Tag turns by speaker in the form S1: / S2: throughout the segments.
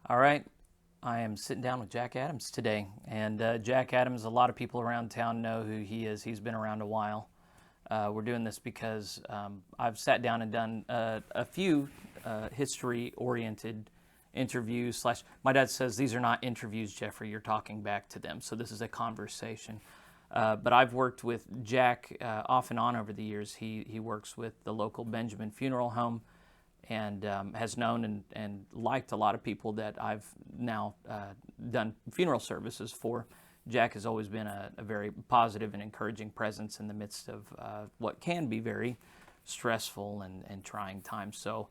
S1: All right, I am sitting down with Jack Adams today. And Jack Adams, a lot of people around town know who he is. He's been around a while. We're doing this because I've sat down and done a few history-oriented interviews. My dad says these are not interviews, Jeffrey. You're talking back to them. So this is a conversation. But I've worked with Jack off and on over the years. He works with the local Benjamin Funeral Home, and has known and liked a lot of people that I've now done funeral services for. Jack has always been a very positive and encouraging presence in the midst of what can be very stressful and trying times. So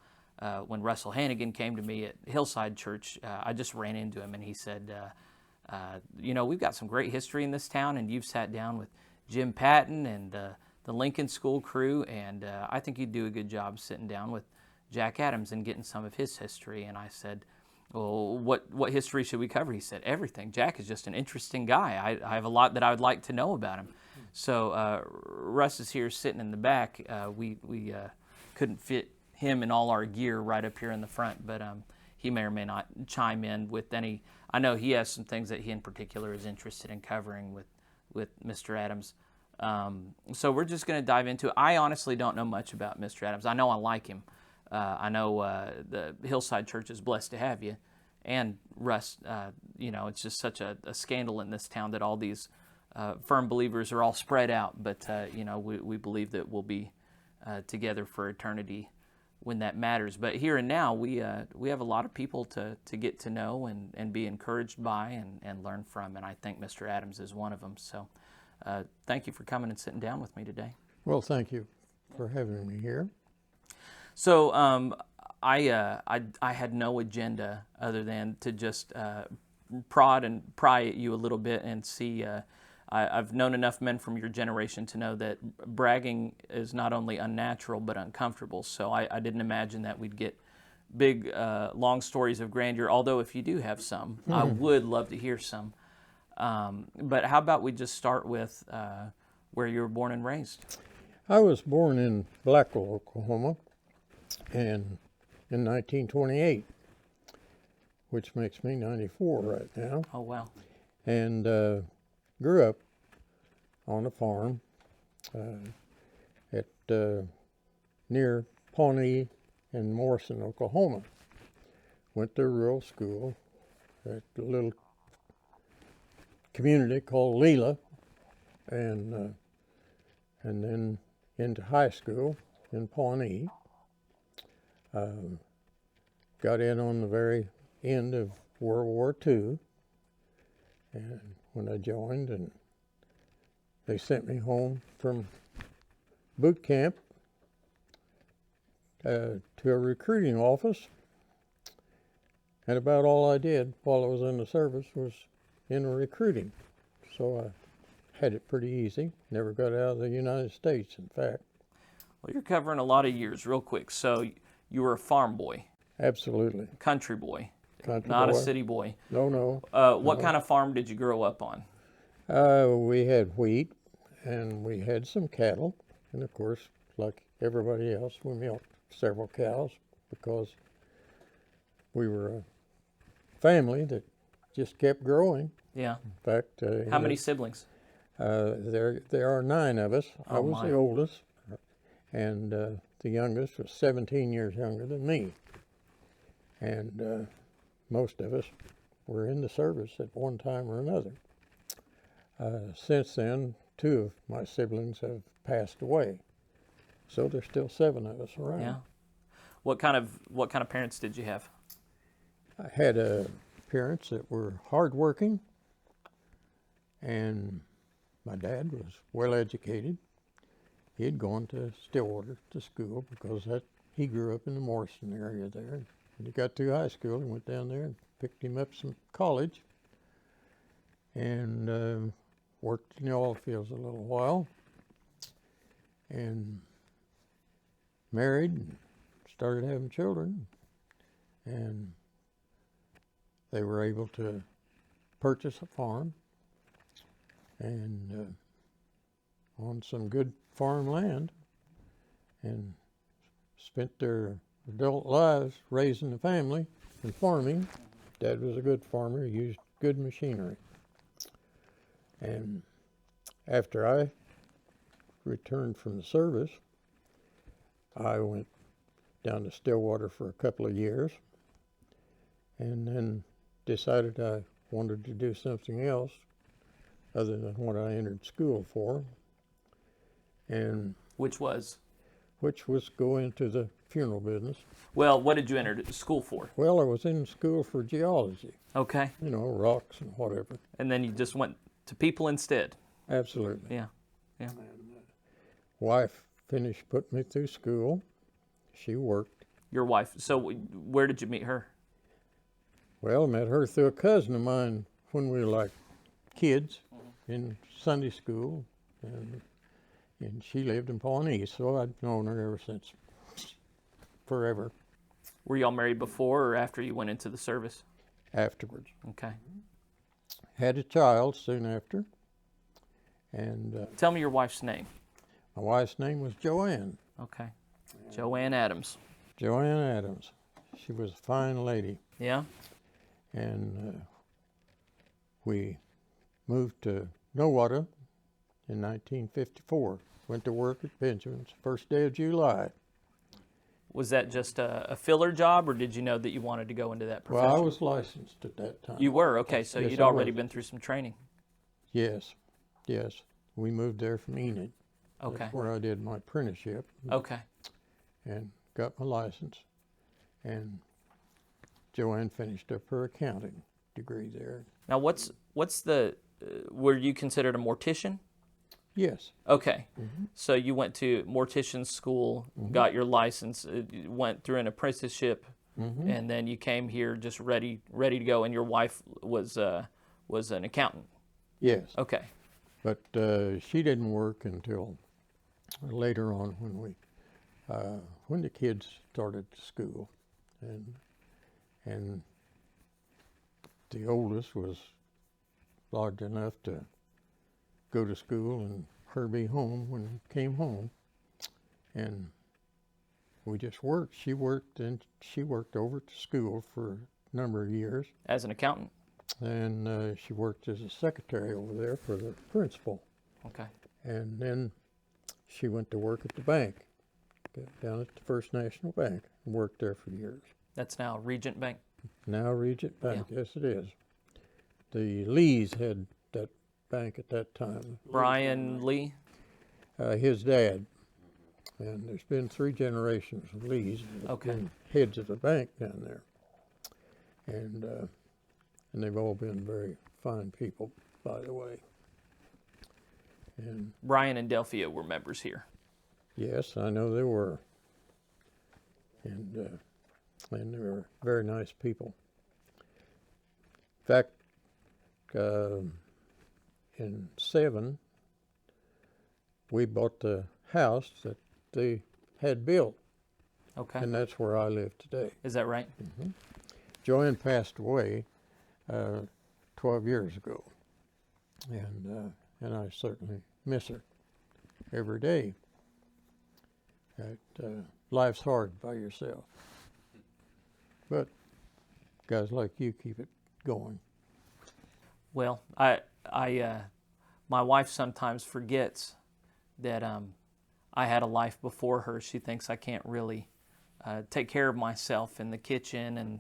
S1: when Russell Hannigan came to me at Hillside Church, I just ran into him and he said, we've got some great history in this town, and you've sat down with Jim Patton and the Lincoln School crew, and I think you'd do a good job sitting down with Jack Adams and getting some of his history. And I said, well, what history should we cover? He said, everything. Jack is just an interesting guy. I have a lot that I would like to know about him. So Russ is here sitting in the back. We couldn't fit him and all our gear right up here in the front, but he may or may not chime in with any. I know he has some things that he in particular is interested in covering with Mr. Adams. So we're just going to dive into it. I honestly don't know much about Mr. Adams. I know I like him. I know the Hillside Church is blessed to have you. And Russ, it's just such a scandal in this town that all these firm believers are all spread out. But, we believe that we'll be together for eternity when that matters. But here and now, we have a lot of people to get to know and be encouraged by and learn from. And I think Mr. Adams is one of them. So thank you for coming and sitting down with me today.
S2: Well, thank you for having me here.
S1: So I had no agenda other than to just prod and pry at you a little bit and see. I've known enough men from your generation to know that bragging is not only unnatural but uncomfortable. So I didn't imagine that we'd get big, long stories of grandeur. Although if you do have some, I would love to hear some. But how about we just start with where you were born and raised?
S2: I was born in Blackwell, Oklahoma, and in 1928, which makes me 94 right now.
S1: Oh, wow.
S2: And grew up on a farm at near Pawnee and Morrison, Oklahoma. Went to rural school at a little community called Leela, and then into high school in Pawnee. Got in on the very end of World War II, and when I joined, and they sent me home from boot camp to a recruiting office, and about all I did while I was in the service was in recruiting. So I had it pretty easy. Never got out of the United States, in fact.
S1: Well, you're covering a lot of years real quick. So you were a farm boy.
S2: Absolutely.
S1: Country boy.
S2: Country
S1: not
S2: boy.
S1: A city boy.
S2: No.
S1: What kind of farm did you grow up on?
S2: We had wheat, and we had some cattle. And of course, like everybody else, we milked several cows because we were a family that just kept growing.
S1: Yeah.
S2: In fact,
S1: how many siblings?
S2: There are 9 of us.
S1: Oh,
S2: I was
S1: my.
S2: the oldest, and the youngest was 17 years younger than me. And most of us were in the service at one time or another. Since then, 2 of my siblings have passed away, so there's still 7 of us around.
S1: Yeah. What kind of parents did you have?
S2: I had parents that were hardworking, and my dad was well educated. He had gone to Stillwater to school because he grew up in the Morrison area there. When he got through high school, he went down there and picked him up some college, and worked in the oil fields a little while, and married and started having children, and they were able to purchase a farm and on some good farm land, and spent their adult lives raising a family and farming Dad was a good farmer. He used good machinery. And after I returned from the service, I went down to Stillwater for a couple of years and then decided I wanted to do something else other than what I entered school for, and
S1: Which was?
S2: which was go into the funeral business.
S1: Well, what did you enter school for?
S2: Well, I was in school for geology,
S1: Okay.
S2: you know, rocks and whatever.
S1: And then you just went to people instead.
S2: Absolutely.
S1: Yeah. Yeah.
S2: Wife finished putting me through school. She worked.
S1: Your wife. So where did you meet her?
S2: Well, I met her through a cousin of mine when we were like kids in Sunday school, and she lived in Pawnee, so I'd known her ever since, forever.
S1: Were y'all married before or after you went into the service?
S2: Afterwards.
S1: Okay.
S2: Had a child soon after, and
S1: Tell me your wife's name.
S2: my wife's name was Joanne.
S1: Okay. Joanne Adams.
S2: Joanne Adams. She was a fine lady,
S1: Yeah?
S2: and we moved to Nowata in 1954. Went to work at Benjamin's first day of July.
S1: Was that just a filler job, or did you know that you wanted to go into that profession?
S2: Well, I was licensed at that time.
S1: You were? Okay, so
S2: Yes,
S1: you'd
S2: I
S1: already
S2: was.
S1: been through some training.
S2: Yes, yes. We moved there from Enid.
S1: Okay.
S2: That's where I did my apprenticeship
S1: Okay.
S2: and got my license. And Joanne finished up her accounting degree there.
S1: Now, what's the, were you considered a mortician?
S2: Yes.
S1: Okay. So you went to mortician school, got your license, went through an apprenticeship, and then you came here just ready to go. And your wife was an accountant.
S2: Yes.
S1: Okay.
S2: But she didn't work until later on when the kids started school, and the oldest was large enough to go to school and her be home when he came home, and we just worked. She worked over to school for a number of years,
S1: As an accountant.
S2: and she worked as a secretary over there for the principal.
S1: Okay.
S2: And then she went to work at the bank, down at the First National Bank, and worked there for years.
S1: That's now Regent Bank.
S2: Now Regent Bank, yes it is. The Lees had that bank at that time,
S1: Brian Lee.
S2: his dad. And there's been 3 generations of Lees that have
S1: Okay.
S2: been heads of the bank down there. And they've all been very fine people, by the way. And
S1: Brian and Delphia were members here.
S2: yes, I know they were. And they were very nice people. In fact, in '07, we bought the house that they had built,
S1: Okay.
S2: and that's where I live today.
S1: Is that right?
S2: Joanne passed away 12 years ago, and I certainly miss her every day. Life's hard by yourself, but guys like you keep it going.
S1: Well, my wife sometimes forgets that I had a life before her. She thinks I can't really take care of myself in the kitchen, and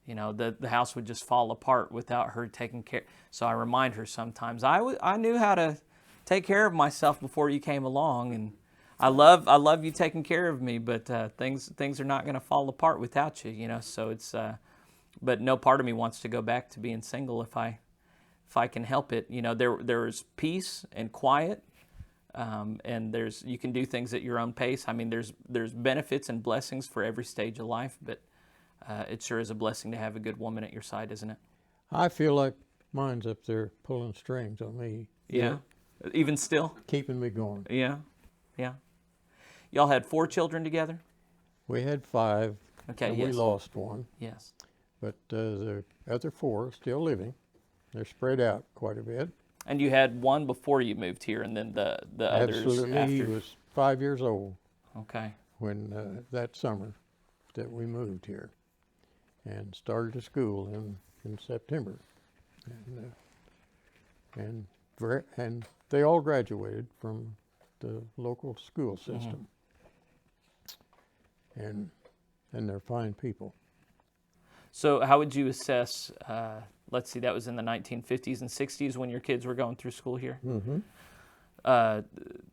S1: the house would just fall apart without her taking care. So I remind her sometimes, I knew how to take care of myself before you came along, and I love you taking care of me, but things are not going to fall apart without you. So it's but no part of me wants to go back to being single if I can help it. There's peace and quiet, and you can do things at your own pace. I mean, there's benefits and blessings for every stage of life, but it sure is a blessing to have a good woman at your side, isn't it?
S2: I feel like mine's up there pulling strings on me.
S1: Yeah. Even still?
S2: Keeping me going.
S1: Yeah. Yeah. Y'all had 4 children together?
S2: We had 5,
S1: Okay,
S2: and
S1: yes.
S2: we lost one,
S1: Yes.
S2: but the other 4 are still living. They're spread out quite a bit.
S1: And you had one before you moved here, and then the others
S2: Absolutely,
S1: after?
S2: he was 5 years old
S1: Okay.
S2: when that summer that we moved here and started to school in in September, and they all graduated from the local school system, and they're fine people.
S1: So how would you assess, let's see, that was in the 1950s and 60s when your kids were going through school here?
S2: Mm-hmm.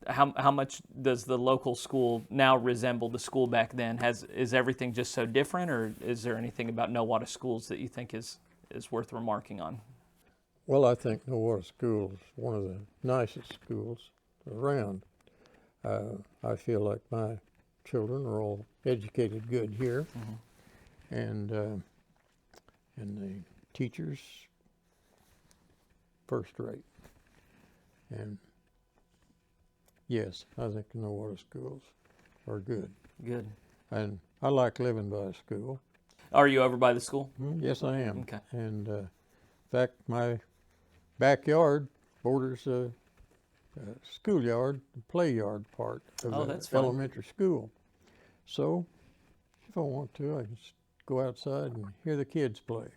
S1: How much does the local school now resemble the school back then? Is everything just so different, or is there anything about Nowata schools that you think is worth remarking on?
S2: Well, I think Nowata School is one of the nicest schools around. I feel like my children are all educated good here, and the teachers first rate. And yes, I think Nowata schools are good.
S1: Good.
S2: And I like living by a school.
S1: Are you over by the school?
S2: Yes, I am.
S1: Okay.
S2: And in fact, my backyard borders a schoolyard, play yard part of
S1: that's
S2: the
S1: fun.
S2: elementary school. So if I want to, I can just go outside and hear the kids play.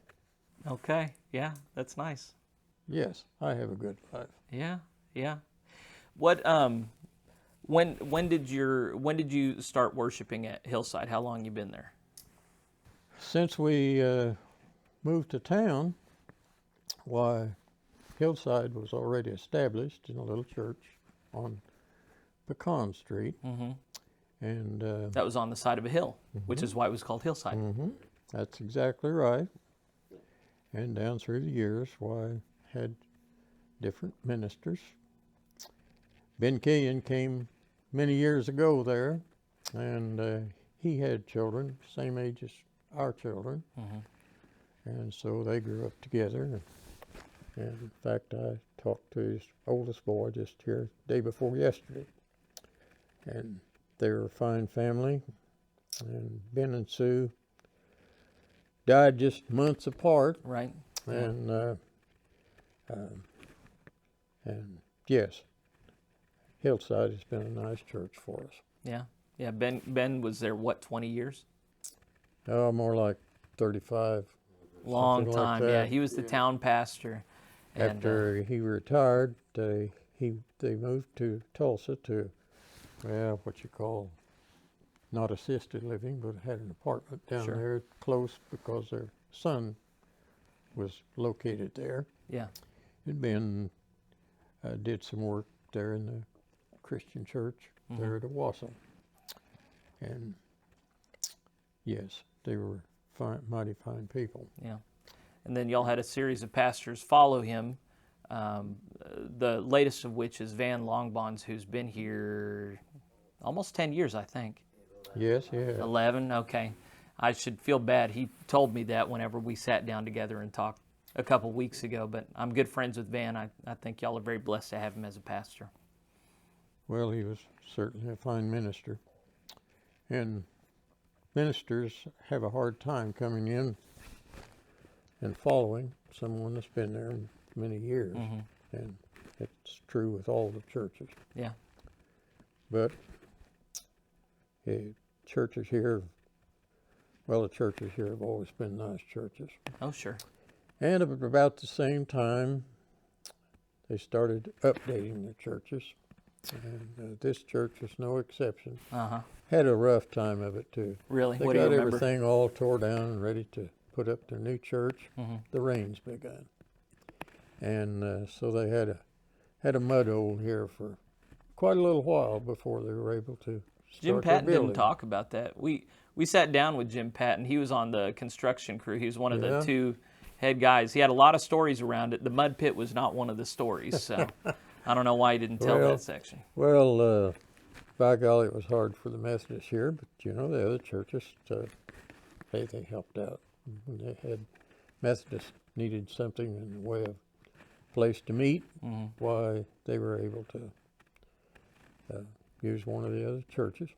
S1: Okay. Yeah, that's nice.
S2: Yes, I have a good life.
S1: Yeah. Yeah. What when did you start worshiping at Hillside? How long you been there?
S2: Since we moved to town, why, Hillside was already established in a little church on Pecan Street.
S1: Mm-hmm.
S2: And
S1: That was on the side of a hill, which is why it was called Hillside.
S2: that's exactly right. And down through the years, why, had different ministers. Ben Killian came many years ago there, and he had children, same age as our children. And so they grew up together. And in fact, I talked to his oldest boy just here day before yesterday. And they were a fine family. And Ben and Sue died just months apart.
S1: Right.
S2: And yes, Hillside has been a nice church for us.
S1: Yeah. Yeah. Ben was there, what, 20 years?
S2: Oh, more like 35.
S1: Long
S2: something like
S1: time.
S2: that.
S1: Yeah. He was the town pastor. And,
S2: After he retired, they moved to Tulsa to, well, what you call, not assisted living, but had an apartment down
S1: Sure.
S2: there close because their son was located there.
S1: Yeah.
S2: And Ben did some work there in the Christian church there at Owasso. And yes, they were fine, mighty fine people.
S1: Yeah. And then y'all had a series of pastors follow him, the latest of which is Van Longbonds, who's been here almost 10 years, I think.
S2: Yes, yeah.
S1: 11, okay. I should feel bad. He told me that whenever we sat down together and talked a couple weeks ago, but I'm good friends with Van. I think y'all are very blessed to have him as a pastor.
S2: Well, he was certainly a fine minister. And ministers have a hard time coming in and following someone that's been there many years. And it's true with all the churches.
S1: Yeah.
S2: But churches here, well, the churches here have always been nice churches.
S1: Oh, sure.
S2: And at about the same time, they started updating the churches. And this church was no exception. Had a rough time of it, too.
S1: Really?
S2: They
S1: What do you
S2: got
S1: remember?
S2: everything all tore down and ready to put up their new church. The rains begun. And so they had a mud hole here for quite a little while before they were able to start
S1: Jim
S2: their
S1: Patton
S2: building.
S1: didn't talk about that. We sat down with Jim Patton. He was on the construction crew. He was one of the
S2: Yeah.
S1: two head guys. He had a lot of stories around it. The mud pit was not one of the stories, so I don't know why he didn't tell
S2: Well,
S1: that section.
S2: Well, by golly, it was hard for the Methodists here, but you know, the other churches, they helped out. When they had Methodists needed something in the way of place to meet, why they were able to use one of the other churches.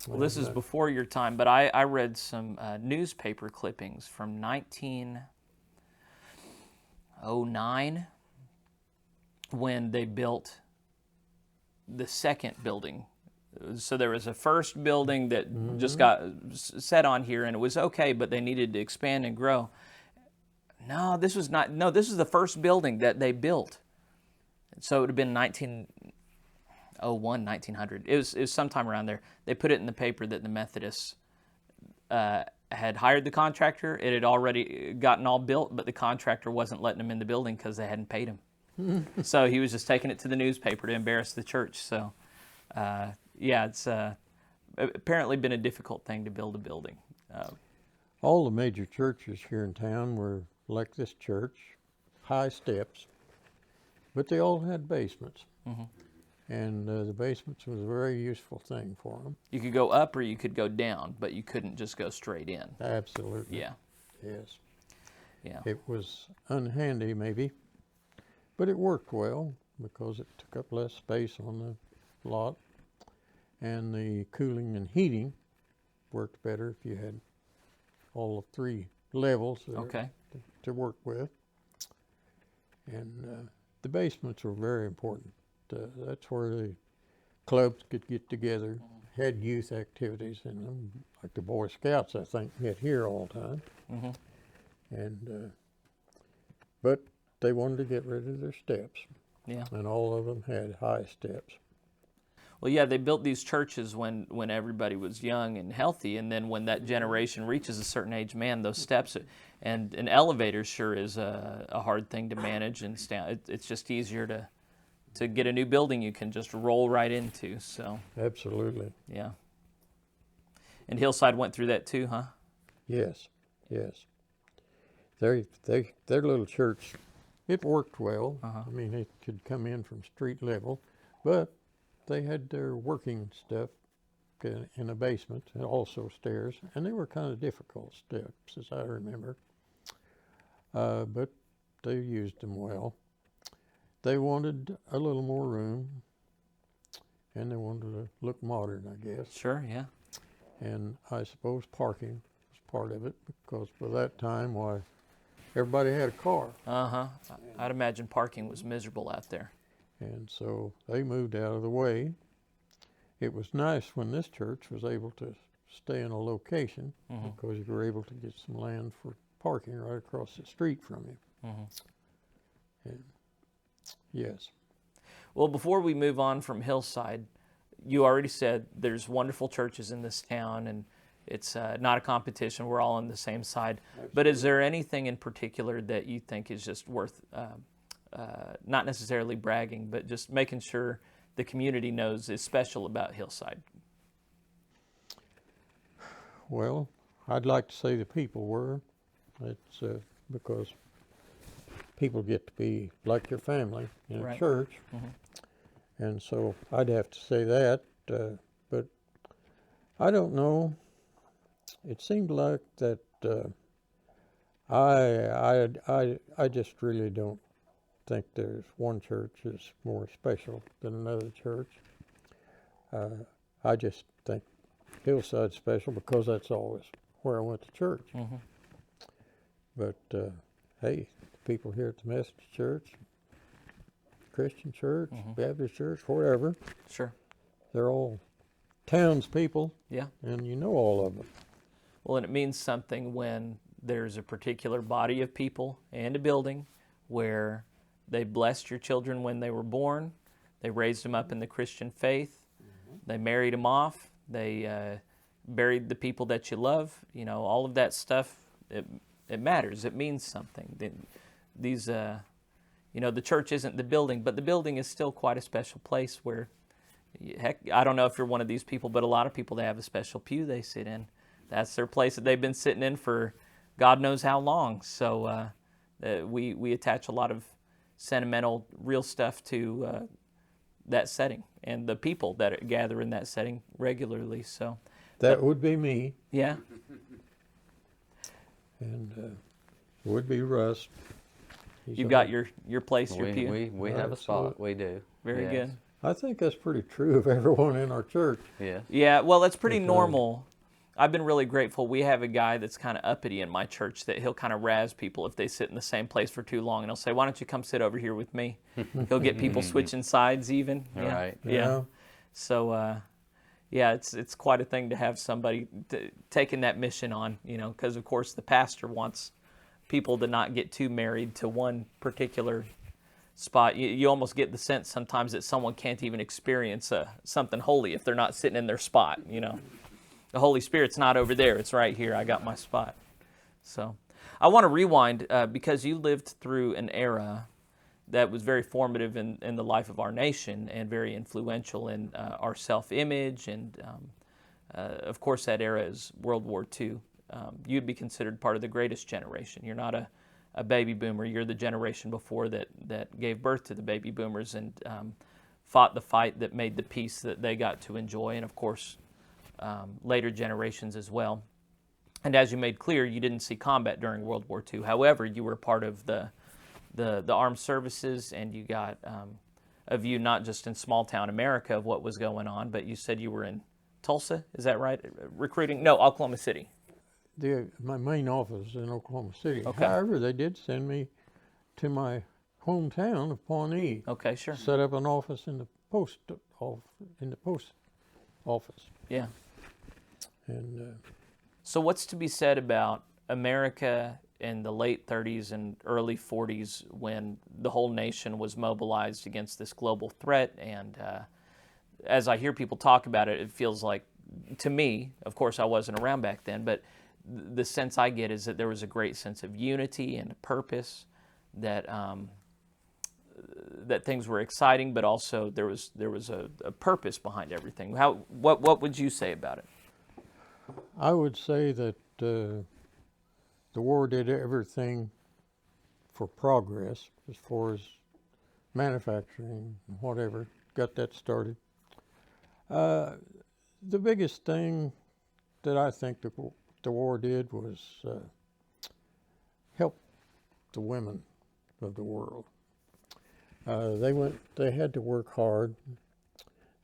S1: Well, this is before your time, but I read some newspaper clippings from 1909 when they built the second building. So there was a first building that just got set on here, and it was okay, but they needed to expand and grow. No, this was not. No, this is the first building that they built. So it would have been 1901, 1900. It was sometime around there. They put it in the paper that the Methodists had hired the contractor. It had already gotten all built, but the contractor wasn't letting them in the building because they hadn't paid him. So he was just taking it to the newspaper to embarrass the church. So, yeah, it's apparently been a difficult thing to build a building.
S2: All the major churches here in town were like this church, high steps, but they all had basements. And the basements was a very useful thing for them.
S1: You could go up or you could go down, but you couldn't just go straight in.
S2: Absolutely.
S1: Yeah.
S2: Yes.
S1: Yeah.
S2: It was unhandy maybe, but it worked well because it took up less space on the lot, and the cooling and heating worked better if you had all the 3 levels there
S1: Okay.
S2: to work with. And the basements were very important. That's where the clubs could get together, had youth activities in them, like the Boy Scouts, I think, met here all the time. And but they wanted to get rid of their steps,
S1: Yeah.
S2: and all of them had high steps.
S1: Well, yeah, they built these churches when everybody was young and healthy, and then when that generation reaches a certain age, man, those steps and an elevator sure is a hard thing to manage and stand. It's just easier to get a new building you can just roll right into. So
S2: Absolutely.
S1: yeah. And Hillside went through that too, huh?
S2: Yes, yes. Their little church, it worked well. I mean, it could come in from street level, but they had their working stuff in a basement and also stairs, and they were kind of difficult steps, as I remember. But they used them well. They wanted a little more room, and they wanted to look modern, I guess.
S1: Sure, yeah.
S2: And I suppose parking was part of it, because by that time, why, everybody had a car.
S1: I'd imagine parking was miserable out there.
S2: And so they moved out of the way. It was nice when this church was able to stay in a location, because you were able to get some land for parking right across the street from you. And yes.
S1: Well, before we move on from Hillside, you already said there's wonderful churches in this town, and it's not a competition. We're all on the same side. Absolutely. But is there anything in particular that you think is just worth, not necessarily bragging, but just making sure the community knows is special about Hillside?
S2: Well, I'd like to say the people were. It's because people get to be like your family in a church. And so I'd have to say that, but I don't know. It seemed like that I just really don't think there's one church is more special than another church. I just think Hillside's special because that's always where I went to church. But hey, people here at the Methodist Church, Christian Church, Baptist Church, wherever.
S1: Sure.
S2: They're all townspeople.
S1: Yeah.
S2: And you know all of them.
S1: Well, and it means something when there's a particular body of people and a building where they blessed your children when they were born, they raised them up in the Christian faith, they married them off, they buried the people that you love. You know, all of that stuff, it matters. It means something. These you know, the church isn't the building, but the building is still quite a special place where, heck, I don't know if you're one of these people, but a lot of people, they have a special pew they sit in. That's their place that they've been sitting in for God knows how long. So we attach a lot of sentimental, real stuff to that setting and the people that gather in that setting regularly. So
S2: that would be me.
S1: Yeah.
S2: And would be Russ.
S1: You've got your place, your pew.
S3: We have a spot. We do.
S1: Very good.
S2: I think that's pretty true of everyone in our church.
S3: Yeah.
S1: Yeah, well, that's pretty normal. I've been really grateful. We have a guy that's kind of uppity in my church that he'll kind of razz people if they sit in the same place for too long. And he'll say, why don't you come sit over here with me? He'll get people switching sides even.
S3: All right.
S1: Yeah. So, yeah, it's quite a thing to have somebody taking that mission on, you know, because, of course, the pastor wants people to not get too married to one particular spot. You almost get the sense sometimes that someone can't even experience something holy if they're not sitting in their spot. The Holy Spirit's not over there; it's right here. I got my spot. So, I want to rewind because you lived through an era that was very formative in the life of our nation and very influential in our self-image. And, of course, that era is World War II. You'd be considered part of the greatest generation. You're not a baby boomer. You're the generation before that gave birth to the baby boomers and fought the fight that made the peace that they got to enjoy, and, of course, later generations as well. And as you made clear, you didn't see combat during World War II. However, you were part of the armed services, and you got a view not just in small town America of what was going on, but you said you were in Tulsa, is that right? Recruiting? No, Oklahoma City.
S2: My main office is in Oklahoma City.
S1: Okay.
S2: However, they did send me to my hometown of Pawnee.
S1: Okay, sure.
S2: Set up an office in the post office.
S1: Yeah.
S2: And
S1: So what's to be said about America in the late 30s and early 40s when the whole nation was mobilized against this global threat? And as I hear people talk about it, it feels like, to me, of course I wasn't around back then, but the sense I get is that there was a great sense of unity and a purpose, that that things were exciting, but also there was a purpose behind everything. What would you say about it?
S2: I would say that the war did everything for progress as far as manufacturing and whatever, got that started. The biggest thing that I think the war did was help the women of the world. They had to work hard.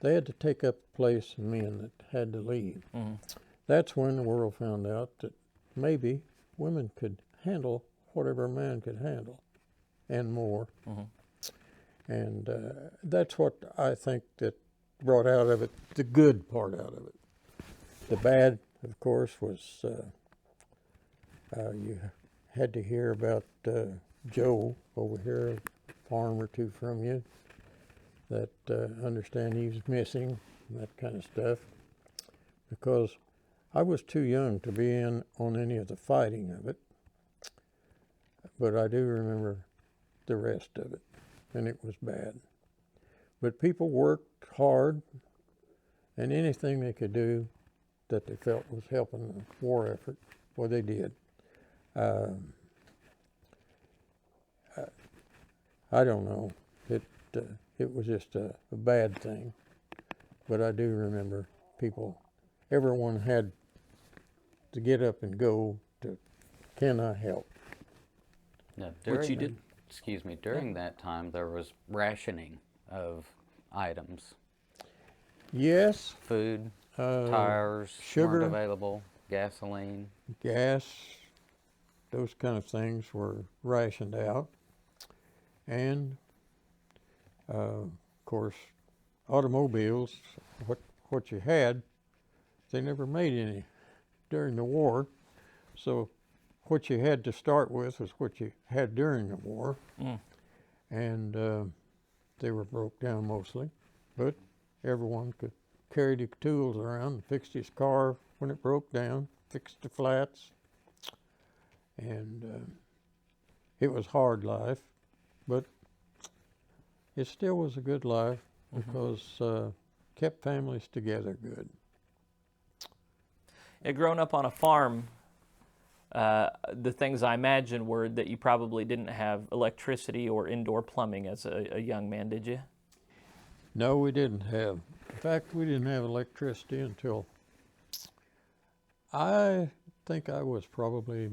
S2: They had to take up the place of men that had to leave.
S1: Mm-hmm.
S2: That's when the world found out that maybe women could handle whatever a man could handle and more. Mm-hmm. And that's what I think that brought out of it, the good part out of it. The bad, of course, was you had to hear about Joe over here, a farm or two from you, that understand he was missing, and that kind of stuff, because I was too young to be in on any of the fighting of it, but I do remember the rest of it, and it was bad. But people worked hard, and anything they could do that they felt was helping the war effort, well, they did. I don't know. It was just a bad thing, but I do remember everyone had to get up and go to, can I help?
S3: Now,
S1: Which you did.
S3: Excuse me, during that time there was rationing of items.
S2: Yes.
S3: Food, tires
S2: sugar,
S3: weren't available, gasoline.
S2: gas, those kind of things were rationed out. And, of course, automobiles, what you had, they never made any during the war. So what you had to start with was what you had during the war. Mm. And they were broke down mostly, but everyone could carry the tools around and fix his car when it broke down, fix the flats. And it was hard life, but it still was a good life because kept families together good.
S1: Growing up on a farm, the things I imagine were that you probably didn't have electricity or indoor plumbing as a young man, did you?
S2: No, we didn't have. In fact, we didn't have electricity until I think I was probably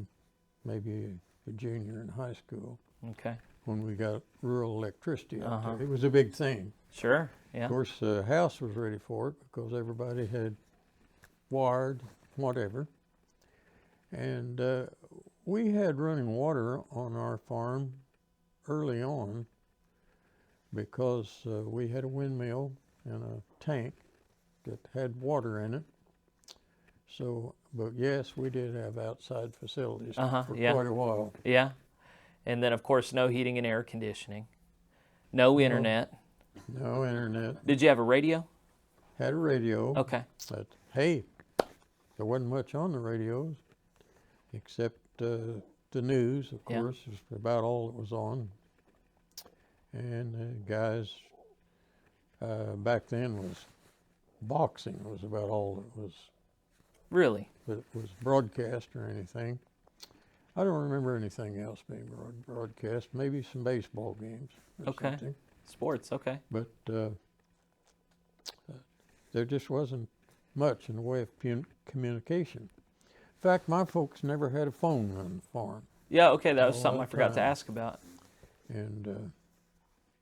S2: maybe a junior in high school.
S1: Okay.
S2: When we got rural electricity out there. It was a big thing.
S1: Sure, yeah.
S2: Of course, the house was ready for it because everybody had wired, whatever. And we had running water on our farm early on because we had a windmill and a tank that had water in it. So, but yes, we did have outside facilities for
S1: yeah.
S2: quite a while.
S1: Yeah. And then, of course, no heating and air conditioning. No internet.
S2: No internet.
S1: Did you have a radio?
S2: Had a radio.
S1: Okay.
S2: But hey, there wasn't much on the radios except the news, of
S1: Yeah.
S2: course, is about all that was on. And guys, back then was boxing was about all
S1: Really?
S2: that was broadcast or anything. I don't remember anything else being broadcast. Maybe some baseball games or
S1: Okay.
S2: something.
S1: Sports, okay.
S2: But there just wasn't much in the way of communication. In fact, my folks never had a phone on the farm.
S1: Yeah, okay, that was
S2: All
S1: something I
S2: that
S1: forgot to
S2: time.
S1: ask about.
S2: And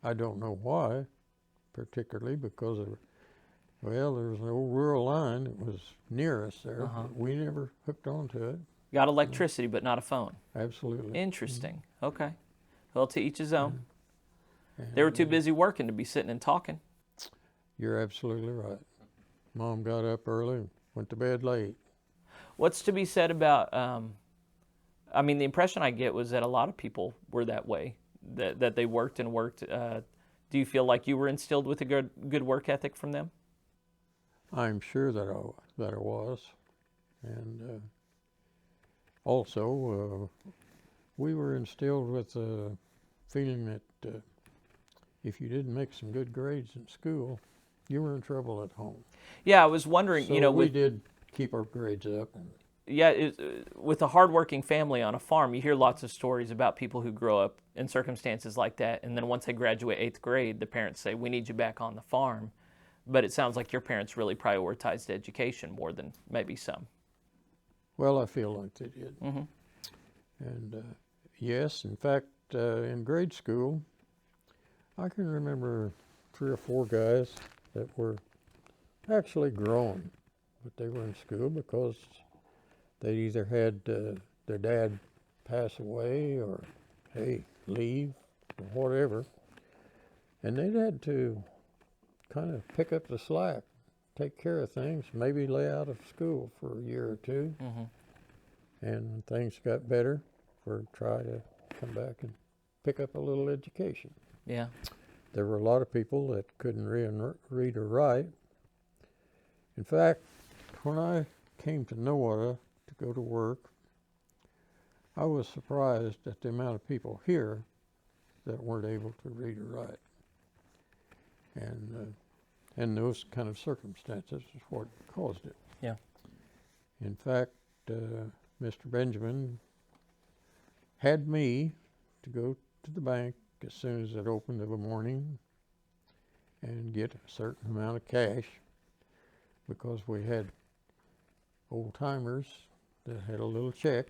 S2: I don't know why, particularly because of, well, there was an old rural line that was near us there. But we never hooked onto it.
S1: Got electricity, but not a phone.
S2: Absolutely.
S1: Interesting. Okay. Well, to each his own.
S2: And,
S1: They were too busy working to be sitting and talking.
S2: You're absolutely right. Mom got up early and went to bed late.
S1: What's to be said about, I mean, the impression I get was that a lot of people were that way, that they worked and worked. Do you feel like you were instilled with a good work ethic from them?
S2: I'm sure that I was. And also, we were instilled with the feeling that if you didn't make some good grades in school, you were in trouble at home.
S1: Yeah, I was wondering,
S2: So
S1: you know,
S2: we did keep our grades up.
S1: with a hardworking family on a farm, you hear lots of stories about people who grow up in circumstances like that, and then once they graduate 8th grade, the parents say, we need you back on the farm. But it sounds like your parents really prioritized education more than maybe some.
S2: Well, I feel like they did.
S1: Mm-hmm.
S2: And yes, in fact, in grade school, I can remember 3 or 4 guys that were actually grown, but they were in school because they either had their dad pass away or, hey, leave or whatever. And they'd had to kind of pick up the slack, take care of things, maybe lay out of school for a year or 2.
S1: Mm-hmm.
S2: And when things got better, try to come back and pick up a little education.
S1: Yeah.
S2: There were a lot of people that couldn't read or write. In fact, when I came to Nowata to go to work, I was surprised at the amount of people here that weren't able to read or write. And those kind of circumstances is what caused it.
S1: Yeah.
S2: In fact, Mr. Benjamin had me to go to the bank as soon as it opened of a morning and get a certain amount of cash because we had old timers that had a little check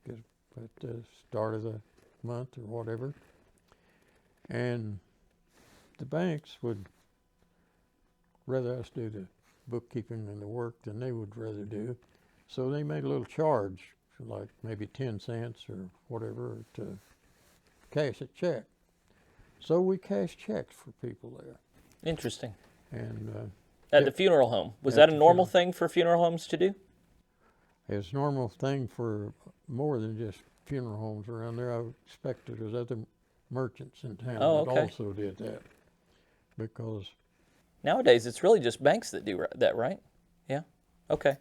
S2: at the start of the month or whatever. And the banks would rather us do the bookkeeping and the work than they would rather do. So they made a little charge, like maybe 10 cents or whatever, to cash a check. So we cashed checks for people there.
S1: Interesting.
S2: And
S1: At the funeral home. Was
S2: At
S1: that a
S2: the
S1: normal
S2: funeral.
S1: thing for funeral homes to do?
S2: it's a normal thing for more than just funeral homes around there. I expect there's other merchants in town
S1: Oh,
S2: that
S1: okay.
S2: also did that. Because,
S1: Nowadays, it's really just banks that do that, right? Yeah. Okay.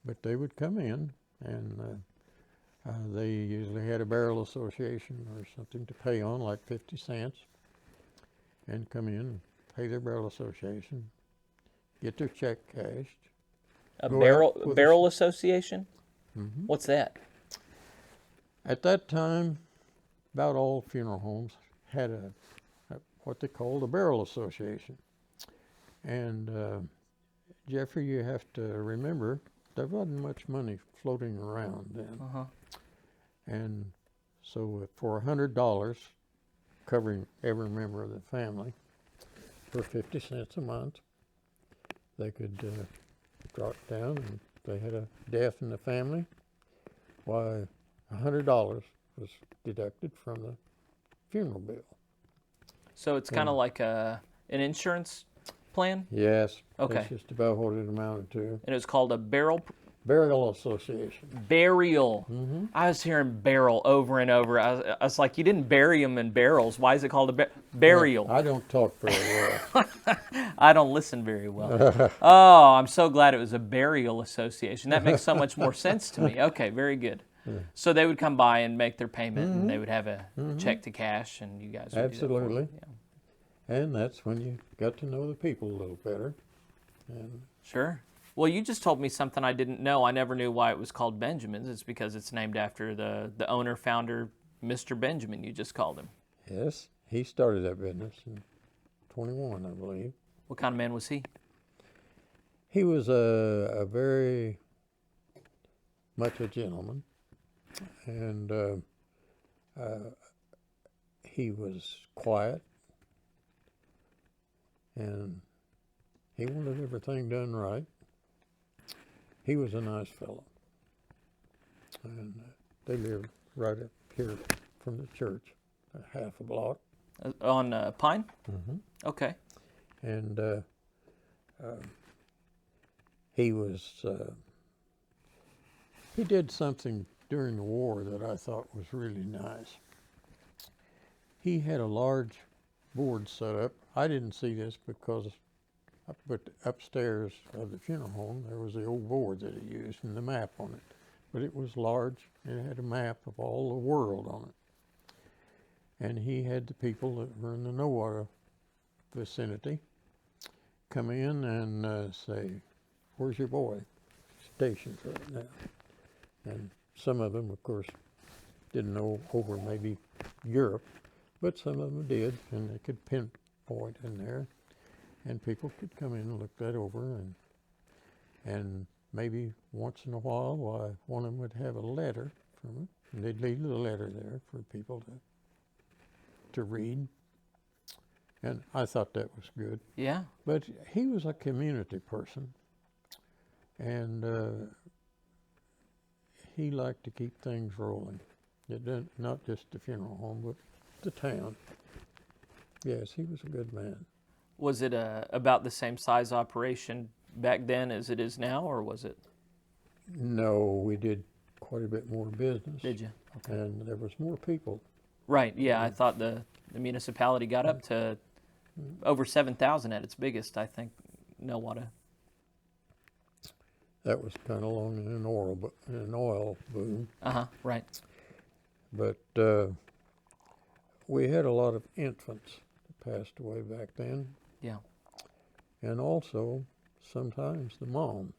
S2: but they would come in and they usually had a barrel association or something to pay on, like 50 cents, and come in and pay their barrel association, get their check cashed.
S1: A
S2: Go
S1: barrel
S2: out with
S1: barrel association?
S2: Mhm.
S1: What's that?
S2: At that time, about all funeral homes had a what they called a barrel association. And Jeffrey, you have to remember, there wasn't much money floating around then.
S1: Uh-huh.
S2: And so for $100, covering every member of the family, for 50 cents a month, they could drop down, and if they had a death in the family, why, $100 was deducted from the funeral bill.
S1: So it's kind of like an insurance plan?
S2: Yes.
S1: Okay.
S2: That's just about what it amounted to.
S1: And it was called a
S2: Burial Association.
S1: burial.
S2: Mm-hmm.
S1: I was hearing barrel over and over. I was like, you didn't bury them in barrels. Why is it called a burial?
S2: I don't talk very well.
S1: I don't listen very well. Oh, I'm so glad it was a burial association. That makes so much more sense to me. Okay, very good. So they would come by and make their payment, and they would have a check to cash, and you guys would
S2: Absolutely.
S1: do that for them. Yeah.
S2: And that's when you got to know the people a little better. And
S1: Sure. Well, you just told me something I didn't know. I never knew why it was called Benjamin's. It's because it's named after the owner, founder, Mr. Benjamin, you just called him.
S2: yes, he started that business in 21, I believe.
S1: What kind of man was he?
S2: He was a very much a gentleman, and he was quiet, and he wanted everything done right. He was a nice fellow, and they lived right up here from the church, a half a block.
S1: On Pine?
S2: Mm-hmm.
S1: Okay.
S2: And he was he did something during the war that I thought was really nice. He had a large board set up. I didn't see this because but upstairs of the funeral home there was the old board that he used and the map on it. But it was large. It had a map of all the world on it. And he had the people that were in the Nowata vicinity come in and say, "Where's your boy stationed right now?" And some of them, of course, didn't know over maybe Europe, but some of them did, and they could pinpoint in there, and people could come in and look that over, and maybe once in a while, why, one of them would have a letter from it, and they'd leave the letter there for people to read, and I thought that was good.
S1: Yeah.
S2: But he was a community person, and he liked to keep things rolling. It didn't, not just the funeral home, but the town. Yes, he was a good man.
S1: Was it about the same size operation back then as it is now, or was it?
S2: No, we did quite a bit more business.
S1: Did you? Okay.
S2: And there was more people.
S1: Right. Yeah, I thought the municipality got up to over 7,000 at its biggest. I think Nowata.
S2: That was kind of along in an oil boom.
S1: Right.
S2: But we had a lot of infants that passed away back then.
S1: Yeah.
S2: And also, sometimes the mom.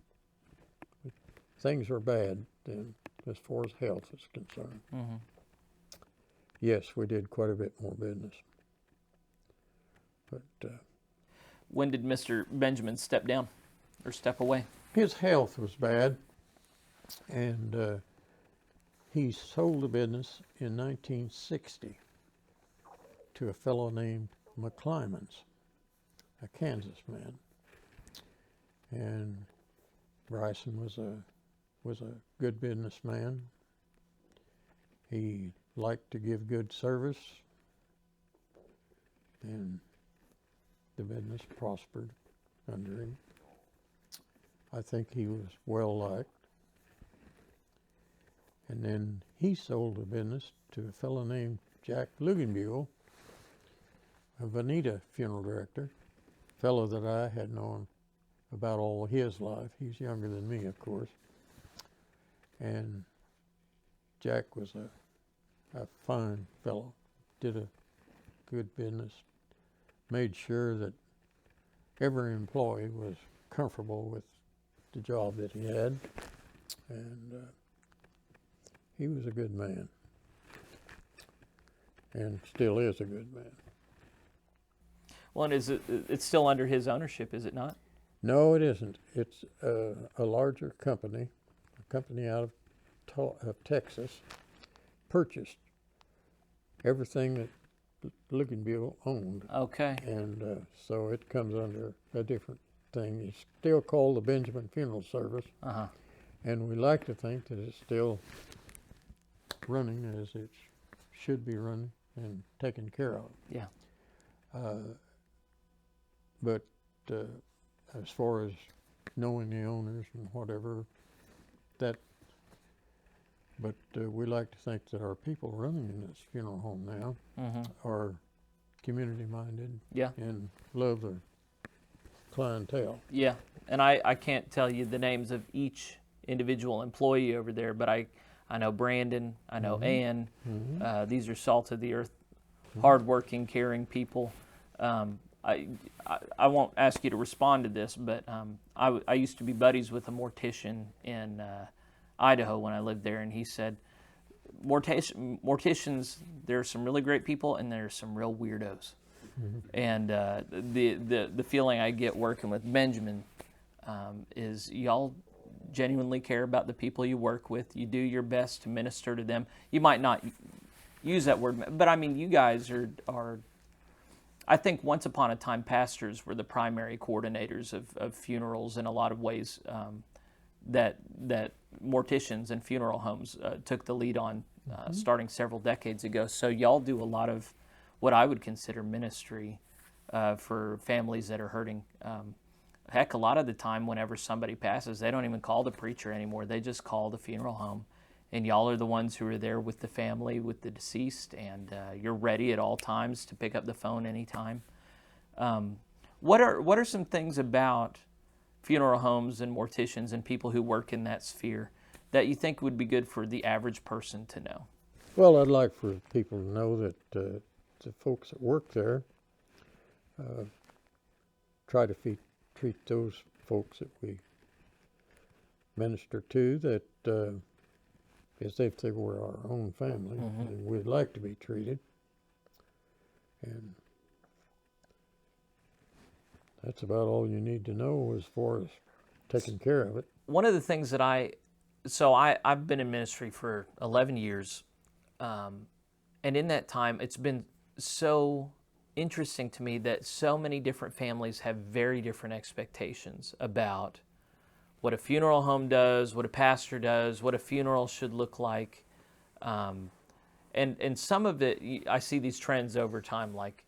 S2: Things were bad then, as far as health is concerned.
S1: Mm-hmm.
S2: Yes, we did quite a bit more business. But
S1: When did Mr. Benjamin step down or step away?
S2: his health was bad, and he sold the business in 1960 to a fellow named McClymans, a Kansas man. And Bryson was a good businessman. He liked to give good service, and the business prospered under him. I think he was well liked. And then he sold the business to a fellow named Jack Lugenbuehl, a Veneta funeral director, fellow that I had known about all his life. He's younger than me, of course. And Jack was a fine fellow, did a good business, made sure that every employee was comfortable with the job that he had, and he was a good man, and still is a good man.
S1: Well, and it's still under his ownership, is it not?
S2: No, it isn't. It's a larger company, a company out of Texas, purchased everything that Lugenbuehl owned.
S1: Okay.
S2: And so it comes under a different thing. It's still called the Benjamin Funeral Service.
S1: Uh-huh.
S2: And we like to think that it's still running as it should be running and taken care of.
S1: Yeah.
S2: But as far as knowing the owners and whatever, that, but we like to think that our people running in this funeral home now are community-minded
S1: Yeah.
S2: and love their clientele.
S1: Yeah, and I can't tell you the names of each individual employee over there, but I know Brandon, I know Ann. These are salt of the earth, hardworking, caring people. I won't ask you to respond to this, but I used to be buddies with a mortician in Idaho when I lived there, and he said, morticians, there are some really great people and there are some real weirdos. And the feeling I get working with Benjamin is y'all genuinely care about the people you work with. You do your best to minister to them. You might not use that word, but I mean, you guys are I think once upon a time, pastors were the primary coordinators of funerals in a lot of ways. That morticians and funeral homes took the lead on starting several decades ago. So y'all do a lot of what I would consider ministry for families that are hurting. Heck, a lot of the time whenever somebody passes, they don't even call the preacher anymore. They just call the funeral home. And y'all are the ones who are there with the family, with the deceased, and you're ready at all times to pick up the phone anytime. What are some things about funeral homes and morticians and people who work in that sphere that you think would be good for the average person to know?
S2: Well, I'd like for people to know that the folks that work there try to treat those folks that we minister to that as if they were our own family, and we'd like to be treated. And that's about all you need to know as far as taking care of it.
S1: One of the things that I've been in ministry for 11 years, and in that time, it's been so interesting to me that so many different families have very different expectations about what a funeral home does, what a pastor does, what a funeral should look like. And some of it, I see these trends over time, like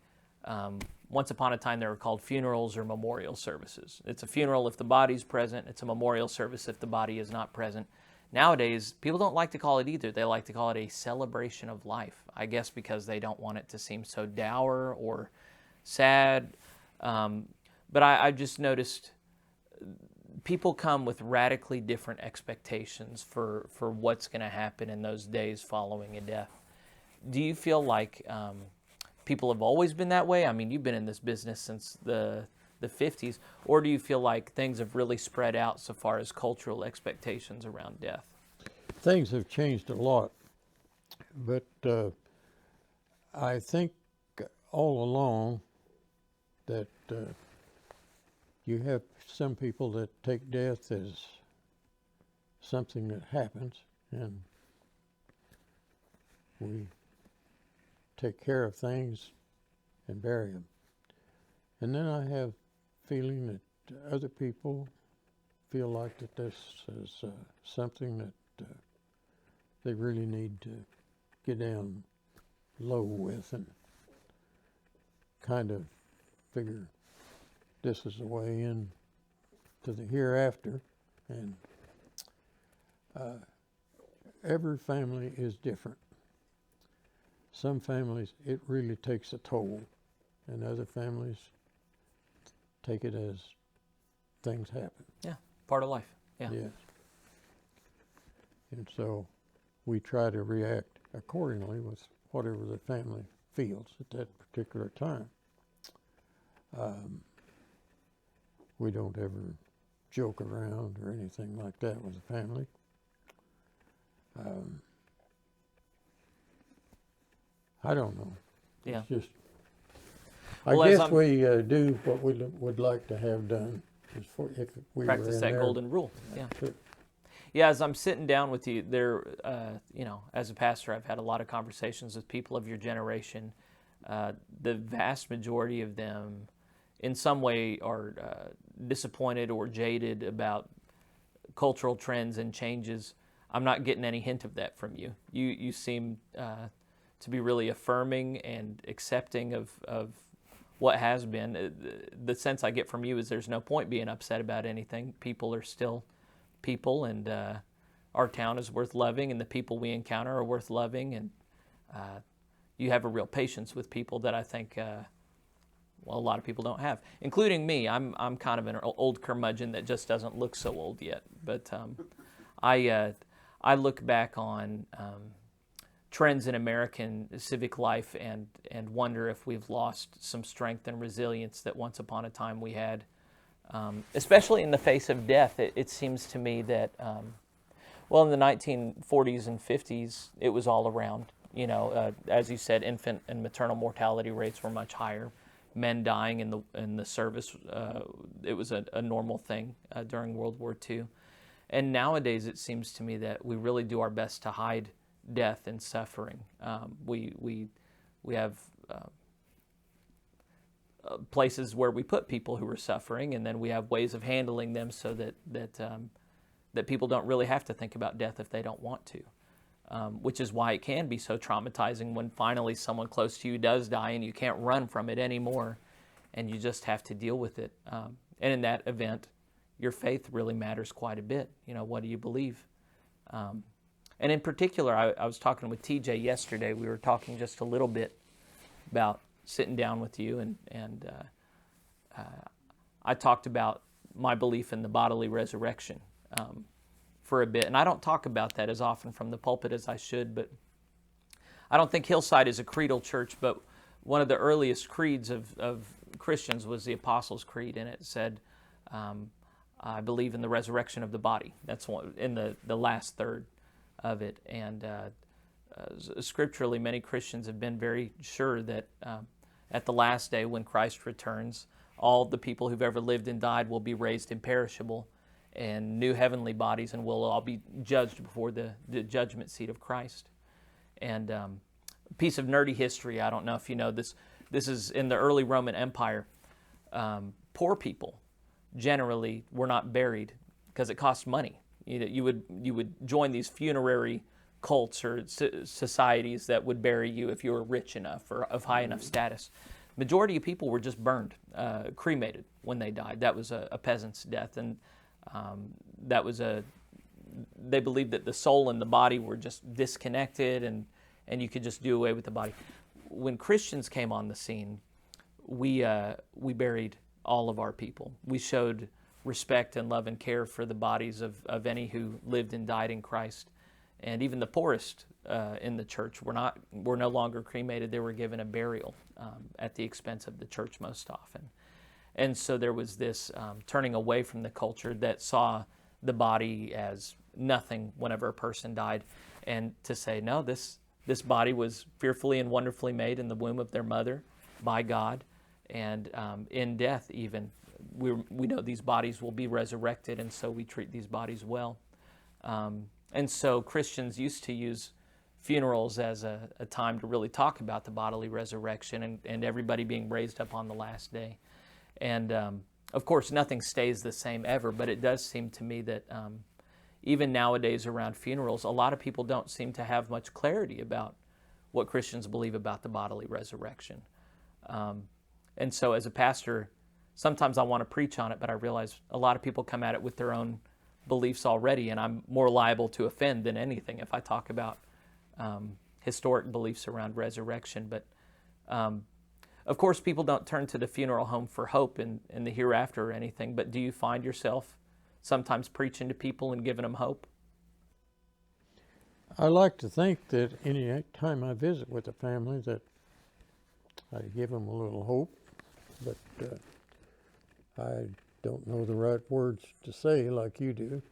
S1: once upon a time they were called funerals or memorial services. It's a funeral if the body's present. It's a memorial service if the body is not present. Nowadays, people don't like to call it either. They like to call it a celebration of life, I guess because they don't want it to seem so dour or sad. But I just noticed people come with radically different expectations for what's going to happen in those days following a death. Do you feel like people have always been that way? I mean, you've been in this business since the 50s, or do you feel like things have really spread out so far as cultural expectations around death?
S2: Things have changed a lot, but I think all along that you have some people that take death as something that happens, and we take care of things and bury them. And then I have feeling that other people feel like that this is something that they really need to get down low with and kind of figure this is the way in to the hereafter. And every family is different. Some families, it really takes a toll, and other families take it as things happen.
S1: Yeah, part of life. Yeah.
S2: Yes. And so we try to react accordingly with whatever the family feels at that particular time. We don't ever joke around or anything like that with the family. I don't know.
S1: Yeah.
S2: It's just,
S1: Well,
S2: I
S1: as
S2: guess we do what we would like to have done if we
S1: Practice
S2: were in
S1: that
S2: there.
S1: golden rule. Yeah.
S2: Sure.
S1: Yeah, as I'm sitting down with you, there, as a pastor, I've had a lot of conversations with people of your generation. The vast majority of them, in some way, are disappointed or jaded about cultural trends and changes. I'm not getting any hint of that from you. You seem to be really affirming and accepting of what has been. The sense I get from you is there's no point being upset about anything. People are still people, and our town is worth loving, and the people we encounter are worth loving, and you have a real patience with people that I think a lot of people don't have, including me. I'm kind of an old curmudgeon that just doesn't look so old yet. But I look back on trends in American civic life and wonder if we've lost some strength and resilience that once upon a time we had, especially in the face of death. It seems to me that, in the 1940s and 50s, it was all around. As you said, infant and maternal mortality rates were much higher. Men dying in the service, it was a normal thing during World War II. And nowadays, it seems to me that we really do our best to hide death and suffering. We have places where we put people who are suffering, and then we have ways of handling them so that people don't really have to think about death if they don't want to. Which is why it can be so traumatizing when finally someone close to you does die and you can't run from it anymore, and you just have to deal with it. And in that event, your faith really matters quite a bit. What do you believe? And in particular, I was talking with TJ yesterday. We were talking just a little bit about sitting down with you, and I talked about my belief in the bodily resurrection. For a bit. And I don't talk about that as often from the pulpit as I should, but I don't think Hillside is a creedal church, but one of the earliest creeds of Christians was the Apostles' Creed, and it said, I believe in the resurrection of the body. That's in the last third of it. And scripturally, many Christians have been very sure that at the last day when Christ returns, all the people who've ever lived and died will be raised imperishable and new heavenly bodies, and we'll all be judged before the judgment seat of Christ. And a piece of nerdy history, I don't know if you know this, this is in the early Roman Empire. Poor people generally were not buried because it cost money. You would join these funerary cults or societies that would bury you if you were rich enough or of high enough status. Majority of people were just burned, cremated when they died. That was a peasant's death, and they believed that the soul and the body were just disconnected, and you could just do away with the body. When Christians came on the scene, we buried all of our people. We showed respect and love and care for the bodies of any who lived and died in Christ. And even the poorest in the church were no longer cremated. They were given a burial at the expense of the church most often. And so there was this turning away from the culture that saw the body as nothing whenever a person died, and to say, no, this body was fearfully and wonderfully made in the womb of their mother by God, and in death even, we know these bodies will be resurrected, and so we treat these bodies well. And so Christians used to use funerals as a time to really talk about the bodily resurrection and everybody being raised up on the last day. And of course, nothing stays the same ever, but it does seem to me that even nowadays around funerals, a lot of people don't seem to have much clarity about what Christians believe about the bodily resurrection. And so as a pastor, sometimes I want to preach on it, but I realize a lot of people come at it with their own beliefs already, and I'm more liable to offend than anything if I talk about historic beliefs around resurrection. But of course, people don't turn to the funeral home for hope in the hereafter or anything, but do you find yourself sometimes preaching to people and giving them hope?
S2: I like to think that any time I visit with a family that I give them a little hope, but I don't know the right words to say like you do.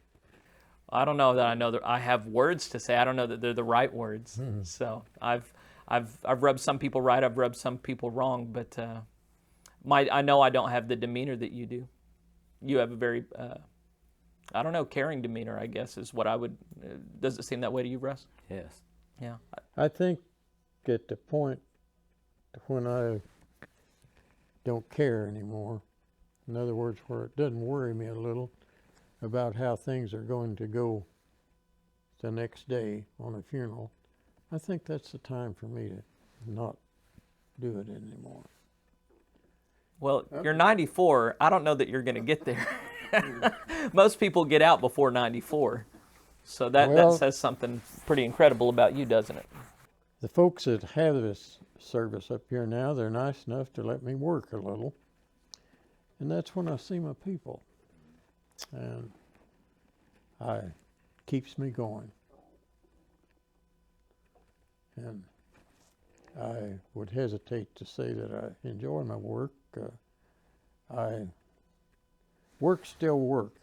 S1: I don't know that I know that I have words to say. I don't know that they're the right words. So I've rubbed some people right. I've rubbed some people wrong. But I know I don't have the demeanor that you do. You have a very, caring demeanor, I guess, is what I would. Does it seem that way to you, Russ?
S3: Yes.
S1: Yeah.
S2: I think at the point when I don't care anymore, in other words, where it doesn't worry me a little about how things are going to go the next day on a funeral, I think that's the time for me to not do it anymore.
S1: Well, you're 94. I don't know that you're going to get there. Most people get out before 94. So that
S2: Well,
S1: says something pretty incredible about you, doesn't it?
S2: the folks that have this service up here now, they're nice enough to let me work a little. And that's when I see my people. And keeps me going. And I would hesitate to say that I enjoy my work. Work still work,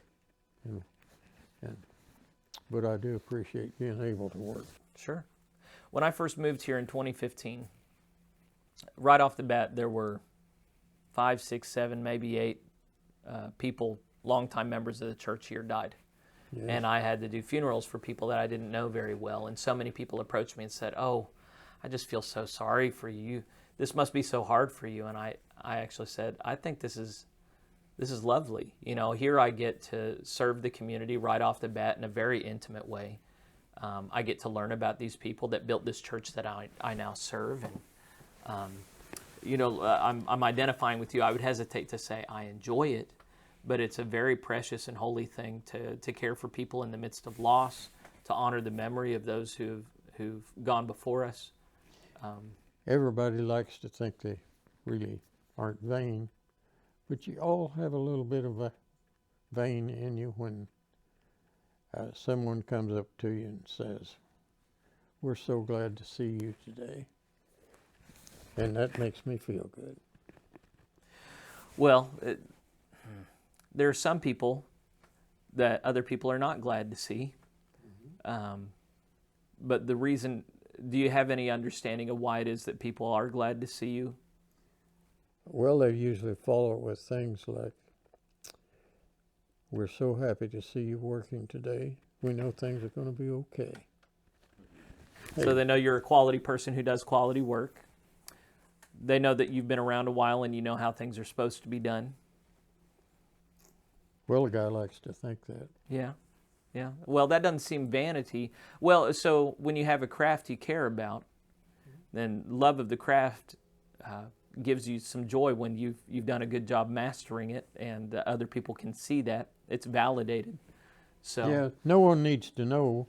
S2: and, but I do appreciate being able to work.
S1: Sure. When I first moved here in 2015, right off the bat, there were 5, 6, 7, maybe 8 people, longtime members of the church here, died.
S2: Yes.
S1: And I had to do funerals for people that I didn't know very well. And so many people approached me and said, "Oh, I just feel so sorry for you. This must be so hard for you." And I actually said, "I think this is lovely. You know, here I get to serve the community right off the bat in a very intimate way. I get to learn about these people that built this church that I now serve. And, I'm identifying with you. I would hesitate to say I enjoy it, but it's a very precious and holy thing to care for people in the midst of loss, to honor the memory of those who've gone before us."
S2: Everybody likes to think they really aren't vain, but you all have a little bit of a vein in you when someone comes up to you and says, "We're so glad to see you today." And that makes me feel good.
S1: Well, there are some people that other people are not glad to see. But the reason, do you have any understanding of why it is that people are glad to see you?
S2: Well, they usually follow it with things like, "We're so happy to see you working today. We know things are going to be okay."
S1: So they know you're a quality person who does quality work. They know that you've been around a while and you know how things are supposed to be done.
S2: Well, a guy likes to think that.
S1: Yeah. Yeah. Well, that doesn't seem vanity. Well, so when you have a craft you care about, then love of the craft gives you some joy when you've done a good job mastering it, and other people can see that. It's validated. So
S2: Yeah, no one needs to know.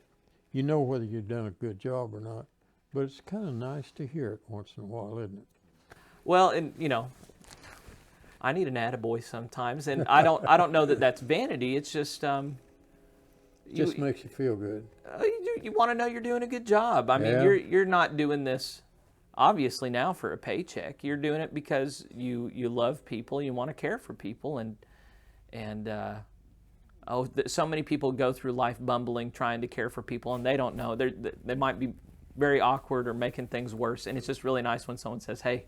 S2: You know whether you've done a good job or not, but it's kind of nice to hear it once in a while, isn't it?
S1: well, and I need an attaboy sometimes, and I don't know that that's vanity. It's just
S2: Just makes you feel good.
S1: you want to know you're doing a good job. I mean,
S2: Yeah.
S1: you're not doing this obviously now for a paycheck. You're doing it because you love people, you want to care for people, and so many people go through life bumbling trying to care for people, and they don't know. They might be very awkward or making things worse, and it's just really nice when someone says, "Hey,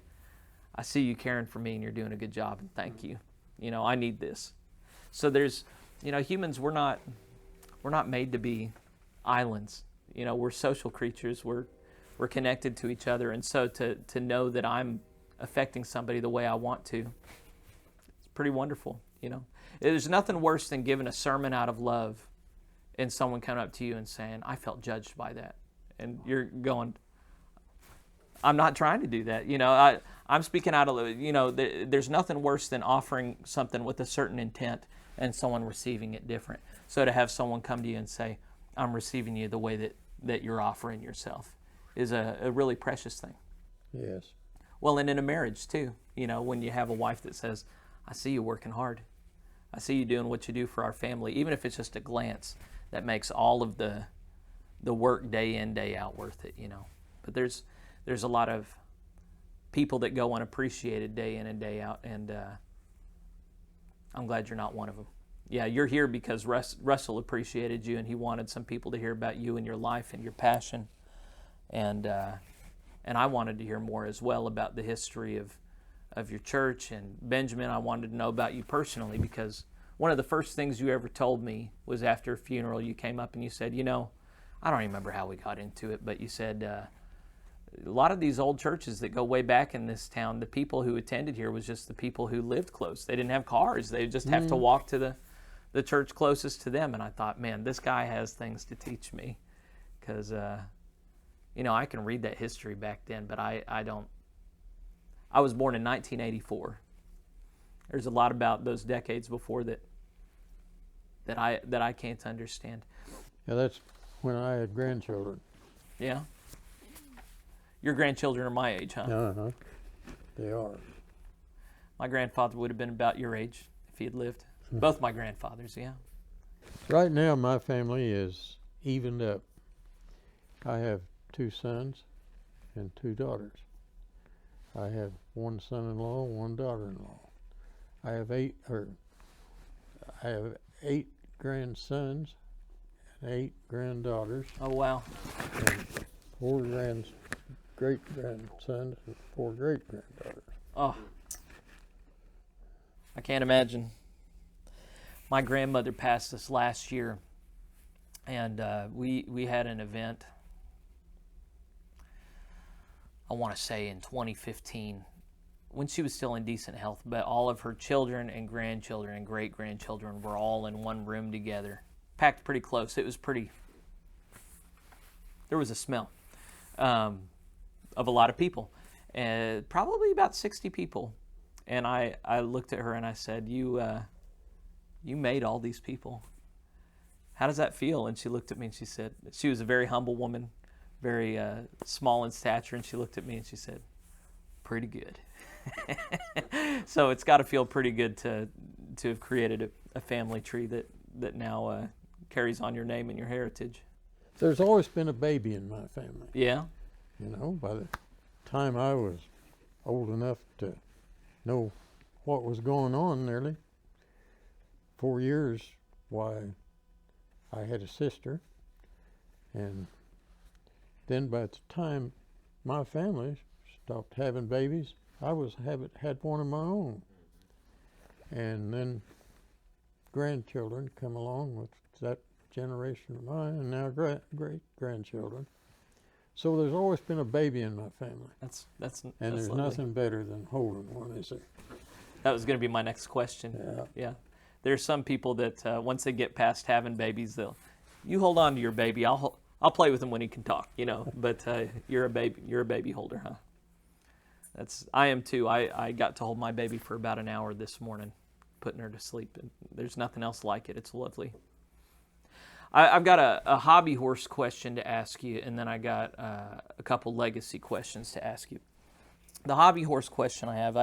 S1: I see you caring for me and you're doing a good job, and thank you. I need this." So there's, humans, we're not made to be islands. We're social creatures. We're connected to each other, and so to know that I'm affecting somebody the way I want to, it's pretty wonderful. There's nothing worse than giving a sermon out of love and someone coming up to you and saying, "I felt judged by that," and you're going, "I'm not trying to do that." I'm speaking out of, there's nothing worse than offering something with a certain intent and someone receiving it different. So to have someone come to you and say, "I'm receiving you the way that you're offering yourself," is a really precious thing.
S2: Yes.
S1: Well, and in a marriage too, when you have a wife that says, "I see you working hard. I see you doing what you do for our family," even if it's just a glance, that makes all of the work day in, day out worth it, But there's a lot of people that go unappreciated day in and day out, and I'm glad you're not one of them. Yeah, you're here because Russell appreciated you, and he wanted some people to hear about you and your life and your passion, and I wanted to hear more as well about the history of your church. And Benjamin, I wanted to know about you personally, because one of the first things you ever told me was after a funeral. You came up and you said, I don't remember how we got into it, but you said, a lot of these old churches that go way back in this town, the people who attended here was just the people who lived close. They didn't have cars. They just have to walk to the church closest to them. And I thought, man, this guy has things to teach me, because, I can read that history back then, but I don't. I was born in 1984. There's a lot about those decades before that I can't understand.
S2: Yeah, that's when I had grandchildren.
S1: Yeah. Your grandchildren are my age, huh?
S2: Uh-huh. They are.
S1: My grandfather would have been about your age if he had lived. Both my grandfathers, yeah.
S2: Right now, my family is evened up. I have 2 sons and 2 daughters. I have 1 son-in-law, 1 daughter-in-law. I have 8 grandsons and 8 granddaughters,
S1: Oh, wow.
S2: and 4 great-grandsons and 4 great-granddaughters.
S1: Oh, I can't imagine. My grandmother passed us last year, and we had an event, I want to say in 2015, when she was still in decent health, but all of her children and grandchildren and great-grandchildren were all in one room together, packed pretty close. It was pretty, there was a smell of a lot of people, and probably about 60 people. And I looked at her and I said, you made all these people. How does that feel? And she looked at me and she said, she was a very humble woman, very small in stature, and she looked at me and she said, pretty good. So it's got to feel pretty good to have created a family tree that now carries on your name and your heritage.
S2: There's always been a baby in my family.
S1: Yeah?
S2: You know, by the time I was old enough to know what was going on, nearly 4 years, why, I had a sister, and then by the time my family stopped having babies, I had one of my own. And then grandchildren come along with that generation of mine, and now great-grandchildren. So there's always been a baby in my family.
S1: That's
S2: And there's
S1: lovely.
S2: nothing better than holding one, is there?
S1: That was going to be my next question. Yeah. There's some people that once they get past having babies, you hold on to your baby. I'll play with him when he can talk, you know. But you're a baby holder, huh? I am too. I got to hold my baby for about an hour this morning, putting her to sleep. And there's nothing else like it. It's lovely. I've got a hobby horse question to ask you, and then I got a couple legacy questions to ask you. The hobby horse question I have,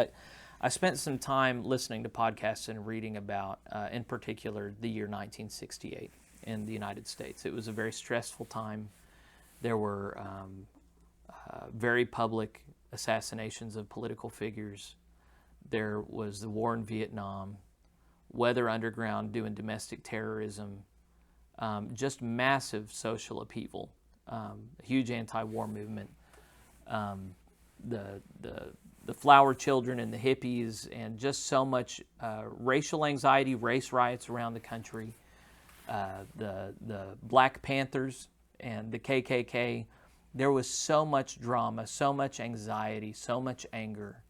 S1: I spent some time listening to podcasts and reading about, in particular, the year 1968 in the United States. It was a very stressful time. There were very public assassinations of political figures. There was the war in Vietnam, Weather Underground doing domestic terrorism, just massive social upheaval, a huge anti-war movement, the flower children and the hippies, and just so much racial anxiety, race riots around the country, the Black Panthers and the KKK. There was so much drama, so much anxiety, so much anger.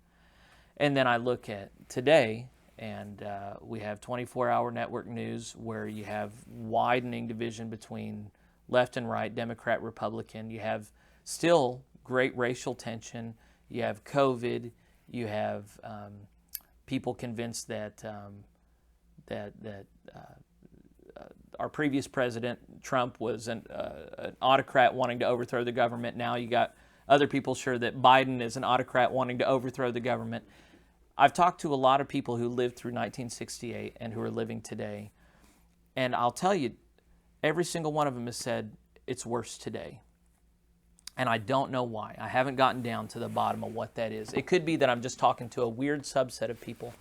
S1: And then I look at today, and we have 24-hour network news where you have widening division between left and right, Democrat, Republican. You have still great racial tension. You have COVID. You have people convinced that our previous president, Trump, was an autocrat wanting to overthrow the government. Now you got other people sure that Biden is an autocrat wanting to overthrow the government. I've talked to a lot of people who lived through 1968 and who are living today, and I'll tell you, every single one of them has said it's worse today. And I don't know why. I haven't gotten down to the bottom of what that is. It could be that I'm just talking to a weird subset of people.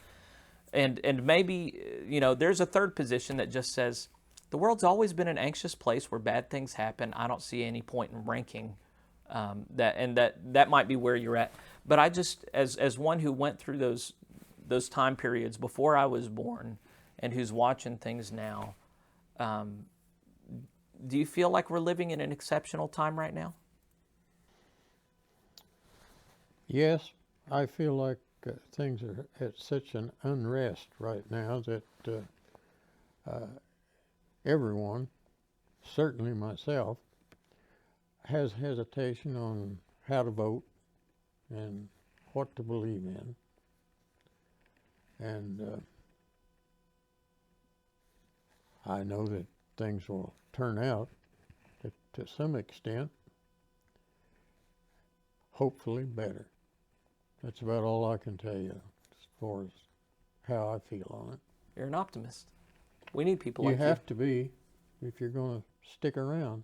S1: And maybe, there's a third position that just says, the world's always been an anxious place where bad things happen. I don't see any point in ranking that might be where you're at. But I just, as one who went through those time periods before I was born and who's watching things now, do you feel like we're living in an exceptional time right now?
S2: Yes, I feel like things are at such an unrest right now that everyone, certainly myself, has hesitation on how to vote and what to believe in. And I know that things will turn out to some extent, hopefully better. That's about all I can tell you as far as how I feel on it.
S1: You're an optimist. We need people
S2: You
S1: like
S2: have to be if you're going to stick around.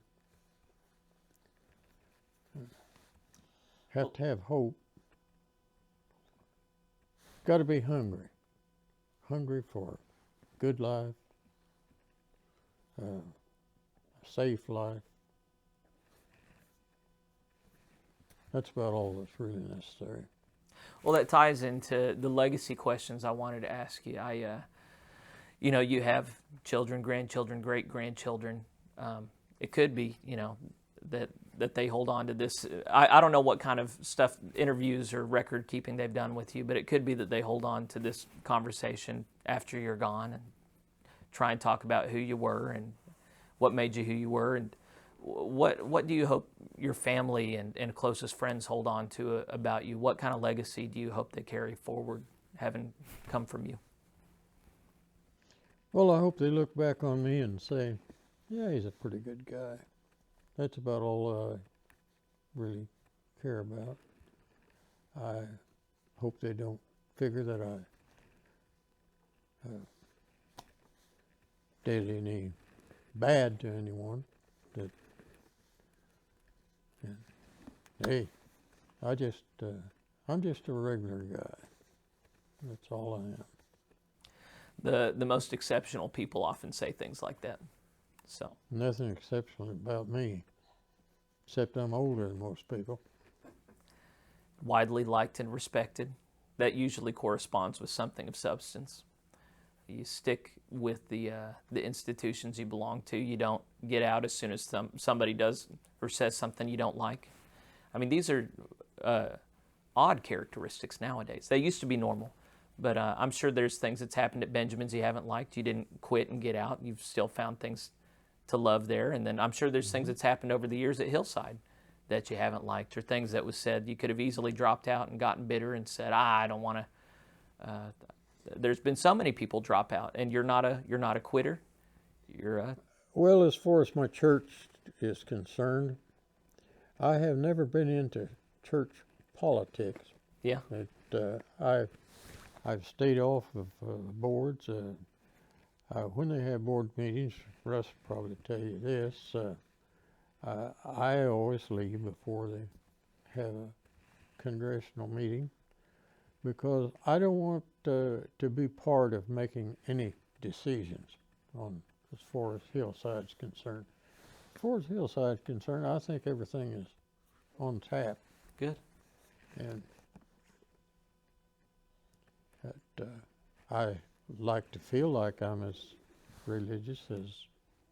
S2: Have to have hope. Got to be hungry. Hungry for a good life, a safe life. That's about all that's really necessary.
S1: Well, that ties into the legacy questions I wanted to ask you. You know, you have children, grandchildren, great grandchildren. It could be, you know, that they hold on to this. I don't know what kind of stuff, interviews or record keeping they've done with you, but it could be that they hold on to this conversation after you're gone and try and talk about who you were and what made you who you were. And what do you hope your family and closest friends hold on to about you? What kind of legacy do you hope they carry forward, having come from you?
S2: Well, I hope they look back on me and say, yeah, he's a pretty good guy. That's about all I really care about. I hope they don't figure that I did any bad to anyone. That, and, hey, I'm just a regular guy. That's all I am.
S1: The most exceptional people often say things like that. So
S2: Nothing exceptional about me, except I'm older than most people.
S1: widely liked and respected. That usually corresponds with something of substance. You stick with the institutions you belong to. You don't get out as soon as somebody does or says something you don't like. I mean, these are odd characteristics nowadays. They used to be normal, but I'm sure there's things that's happened at Benjamin's you haven't liked. You didn't quit and get out. You've still found things to love there. And then I'm sure there's things that's happened over the years at Hillside that you haven't liked, or things that was said you could have easily dropped out and gotten bitter and said, I don't want to. There's been so many people drop out, and you're not a quitter. You're a
S2: Well, as far as my church is concerned, I have never been into church politics.
S1: yeah.
S2: I've stayed off of boards. When they have board meetings, Russ will probably tell you this. I always leave before they have a congressional meeting because I don't want to be part of making any decisions on as far as Hillside's concerned. As far as Hillside's concerned, I think everything is on tap.
S1: Good.
S2: And that, I like to feel like I'm as religious as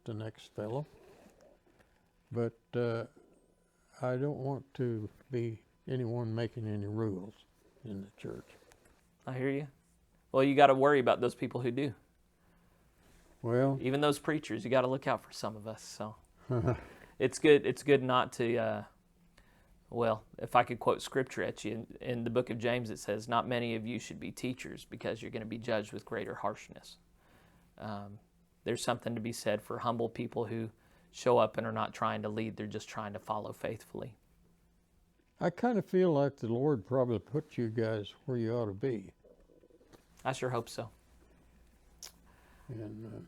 S2: the next fellow, but I don't want to be anyone making any rules in the church.
S1: I hear you. Well, you got to worry about those people who do.
S2: Well,
S1: Even those preachers, you got to look out for some of us. So it's good. It's good not to. Well, if I could quote scripture at you, in the book of James, it says, "Not many of you should be teachers, because you're going to be judged with greater harshness." There's something to be said for humble people who show up and are not trying to lead; they're just trying to follow faithfully.
S2: I kind of feel like the Lord probably put you guys where you ought to be.
S1: I sure hope so.
S2: And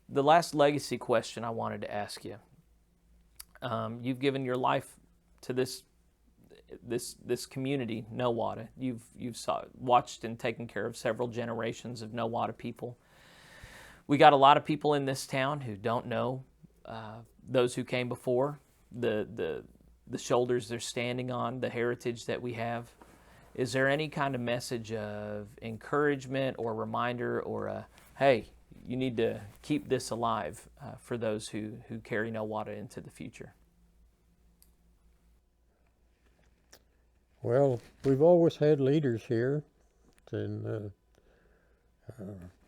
S1: The last legacy question I wanted to ask you. You've given your life to this community, Nowata. You've watched and taken care of several generations of Nowata people. We got a lot of people in this town who don't know those who came before, the shoulders they're standing on, the heritage that we have. Is there any kind of message of encouragement or reminder or hey, you need to keep this alive for those who carry Nowata into the future?
S2: well, we've always had leaders here in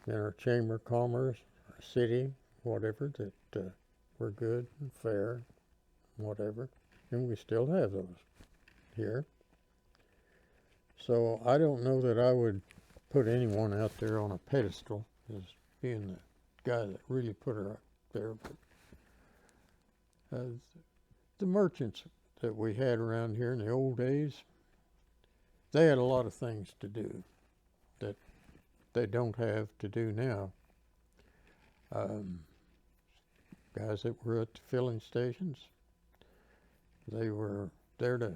S2: our Chamber of Commerce, our city, whatever, that were good and fair, whatever, and we still have those here. So I don't know that I would put anyone out there on a pedestal as being the guy that really put her up there. But the merchants that we had around here in the old days, they had a lot of things to do that they don't have to do now. Guys that were at the filling stations, they were there to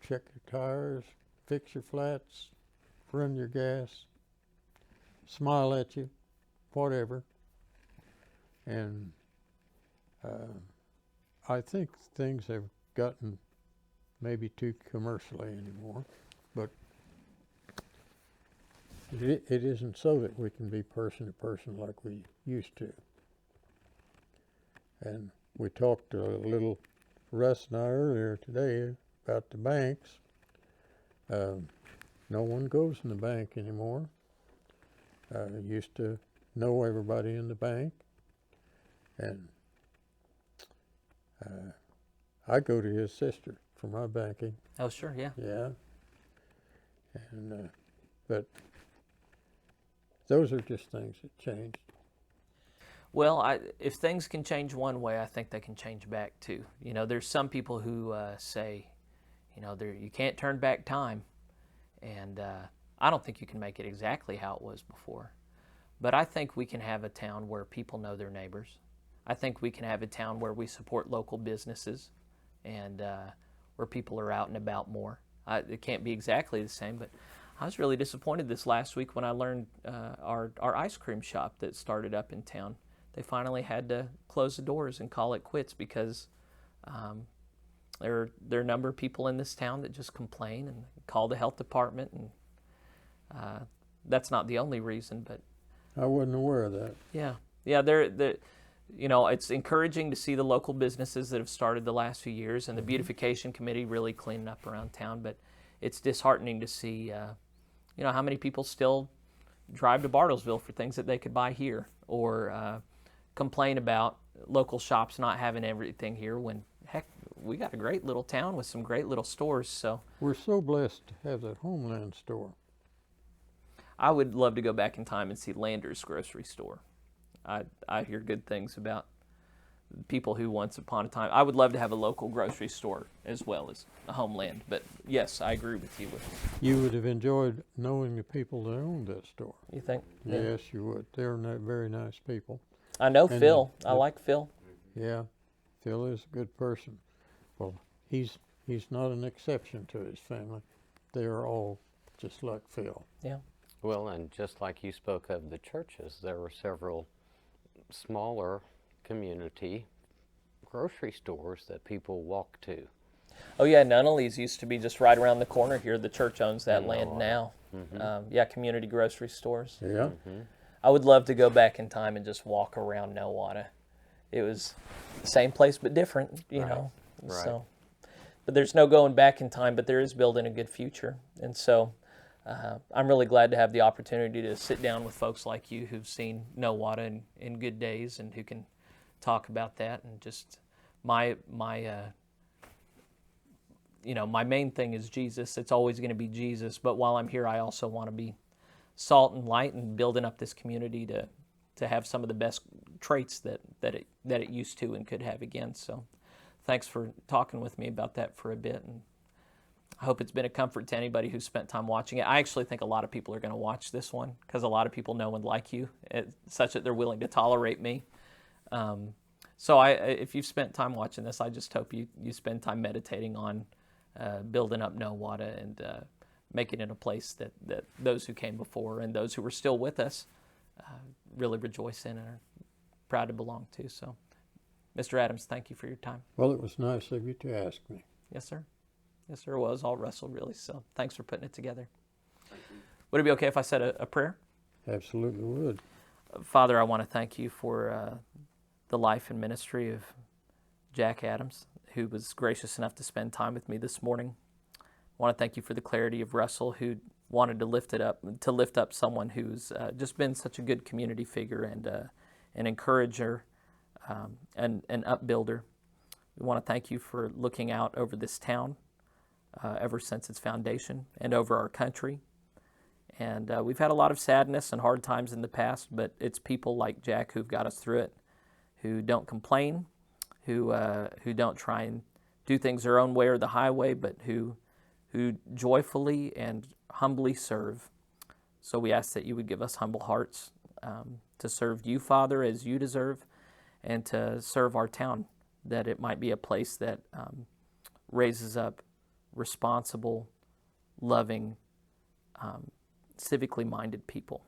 S2: check your tires, fix your flats, run your gas, smile at you, whatever. And I think things have gotten maybe too commercially anymore, but it isn't so that we can be person to person like we used to. And we talked a little, Russ and I earlier today, about the banks. No one goes in the bank anymore. Used to know everybody in the bank, and I go to his sister for my banking.
S1: Oh, sure, yeah.
S2: Yeah, and but those are just things that changed.
S1: Well, if things can change one way, I think they can change back too. You know, there's some people who say, you know, you can't turn back time, and I don't think you can make it exactly how it was before. But I think we can have a town where people know their neighbors. I think we can have a town where we support local businesses and where people are out and about more. It can't be exactly the same, but I was really disappointed this last week when I learned our ice cream shop that started up in town, they finally had to close the doors and call it quits because there are a number of people in this town that just complain and call the health department, and that's not the only reason, but
S2: I wasn't aware of that.
S1: yeah, they're you know, it's encouraging to see the local businesses that have started the last few years and the beautification committee really cleaning up around town, but it's disheartening to see you know, how many people still drive to Bartlesville for things that they could buy here, or complain about local shops not having everything here when, heck, we got a great little town with some great little stores. So
S2: We're so blessed to have that Homeland store.
S1: I would love to go back in time and see Lander's grocery store. I hear good things about people who once upon a time, I would love to have a local grocery store as well as a Homeland. But yes, I agree with you.
S2: You would have enjoyed knowing the people that owned that store.
S1: You think?
S2: Yes, you would. They're very nice people.
S1: I know
S2: And
S1: Phil. I like Phil.
S2: Yeah, Phil is a good person. Well, he's not an exception to his family. They are all just like Phil.
S1: Yeah.
S3: Well, and just like you spoke of the churches, there were several smaller community grocery stores that people walk to.
S1: Oh yeah, Nunnally's used to be just right around the corner here. The church owns that
S3: In
S1: land
S3: Nowata.
S1: now. Yeah, community grocery stores.
S2: Yeah.
S1: I would love to go back in time and just walk around Nowata. It was the same place but different, you know.
S3: right.
S1: So, but there's no going back in time. But there is building a good future, and so I'm really glad to have the opportunity to sit down with folks like you who've seen Nowata in good days and who can talk about that. And just my you know, my main thing is Jesus. It's always going to be Jesus. But while I'm here, I also want to be salt and light and building up this community to have some of the best traits that it used to and could have again. So thanks for talking with me about that for a bit, and I hope it's been a comfort to anybody who spent time watching it. I actually think a lot of people are going to watch this one because a lot of people know and like you, such that they're willing to tolerate me. So if you've spent time watching this, I just hope you spend time meditating on building up Nowata and making it a place that those who came before and those who were still with us really rejoice in and are proud to belong to. So, Mr. Adams, thank you for your time.
S2: Well, it was nice of you to ask me.
S1: Yes, sir. Yes, sir. It was all Russell, really. So thanks for putting it together. Would it be okay if I said a prayer?
S2: Absolutely would.
S1: Father, I want to thank you for the life and ministry of Jack Adams, who was gracious enough to spend time with me this morning. I want to thank you for the clarity of Russell, who wanted to lift up someone who's just been such a good community figure and an encourager and an upbuilder. We want to thank you for looking out over this town. ever since its foundation and over our country. And we've had a lot of sadness and hard times in the past, but it's people like Jack who've got us through it, who don't complain, who don't try and do things their own way or the highway, but who joyfully and humbly serve. So we ask that you would give us humble hearts to serve you, Father, as you deserve, and to serve our town, that it might be a place that raises up responsible, loving, civically minded people,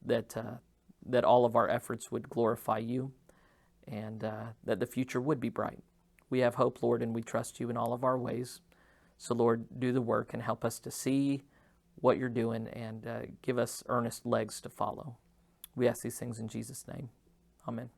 S1: that all of our efforts would glorify you, and that the future would be bright. We have hope, Lord, and we trust you in all of our ways. So, Lord, do the work and help us to see what you're doing, and give us earnest legs to follow. We ask these things in Jesus' name. Amen.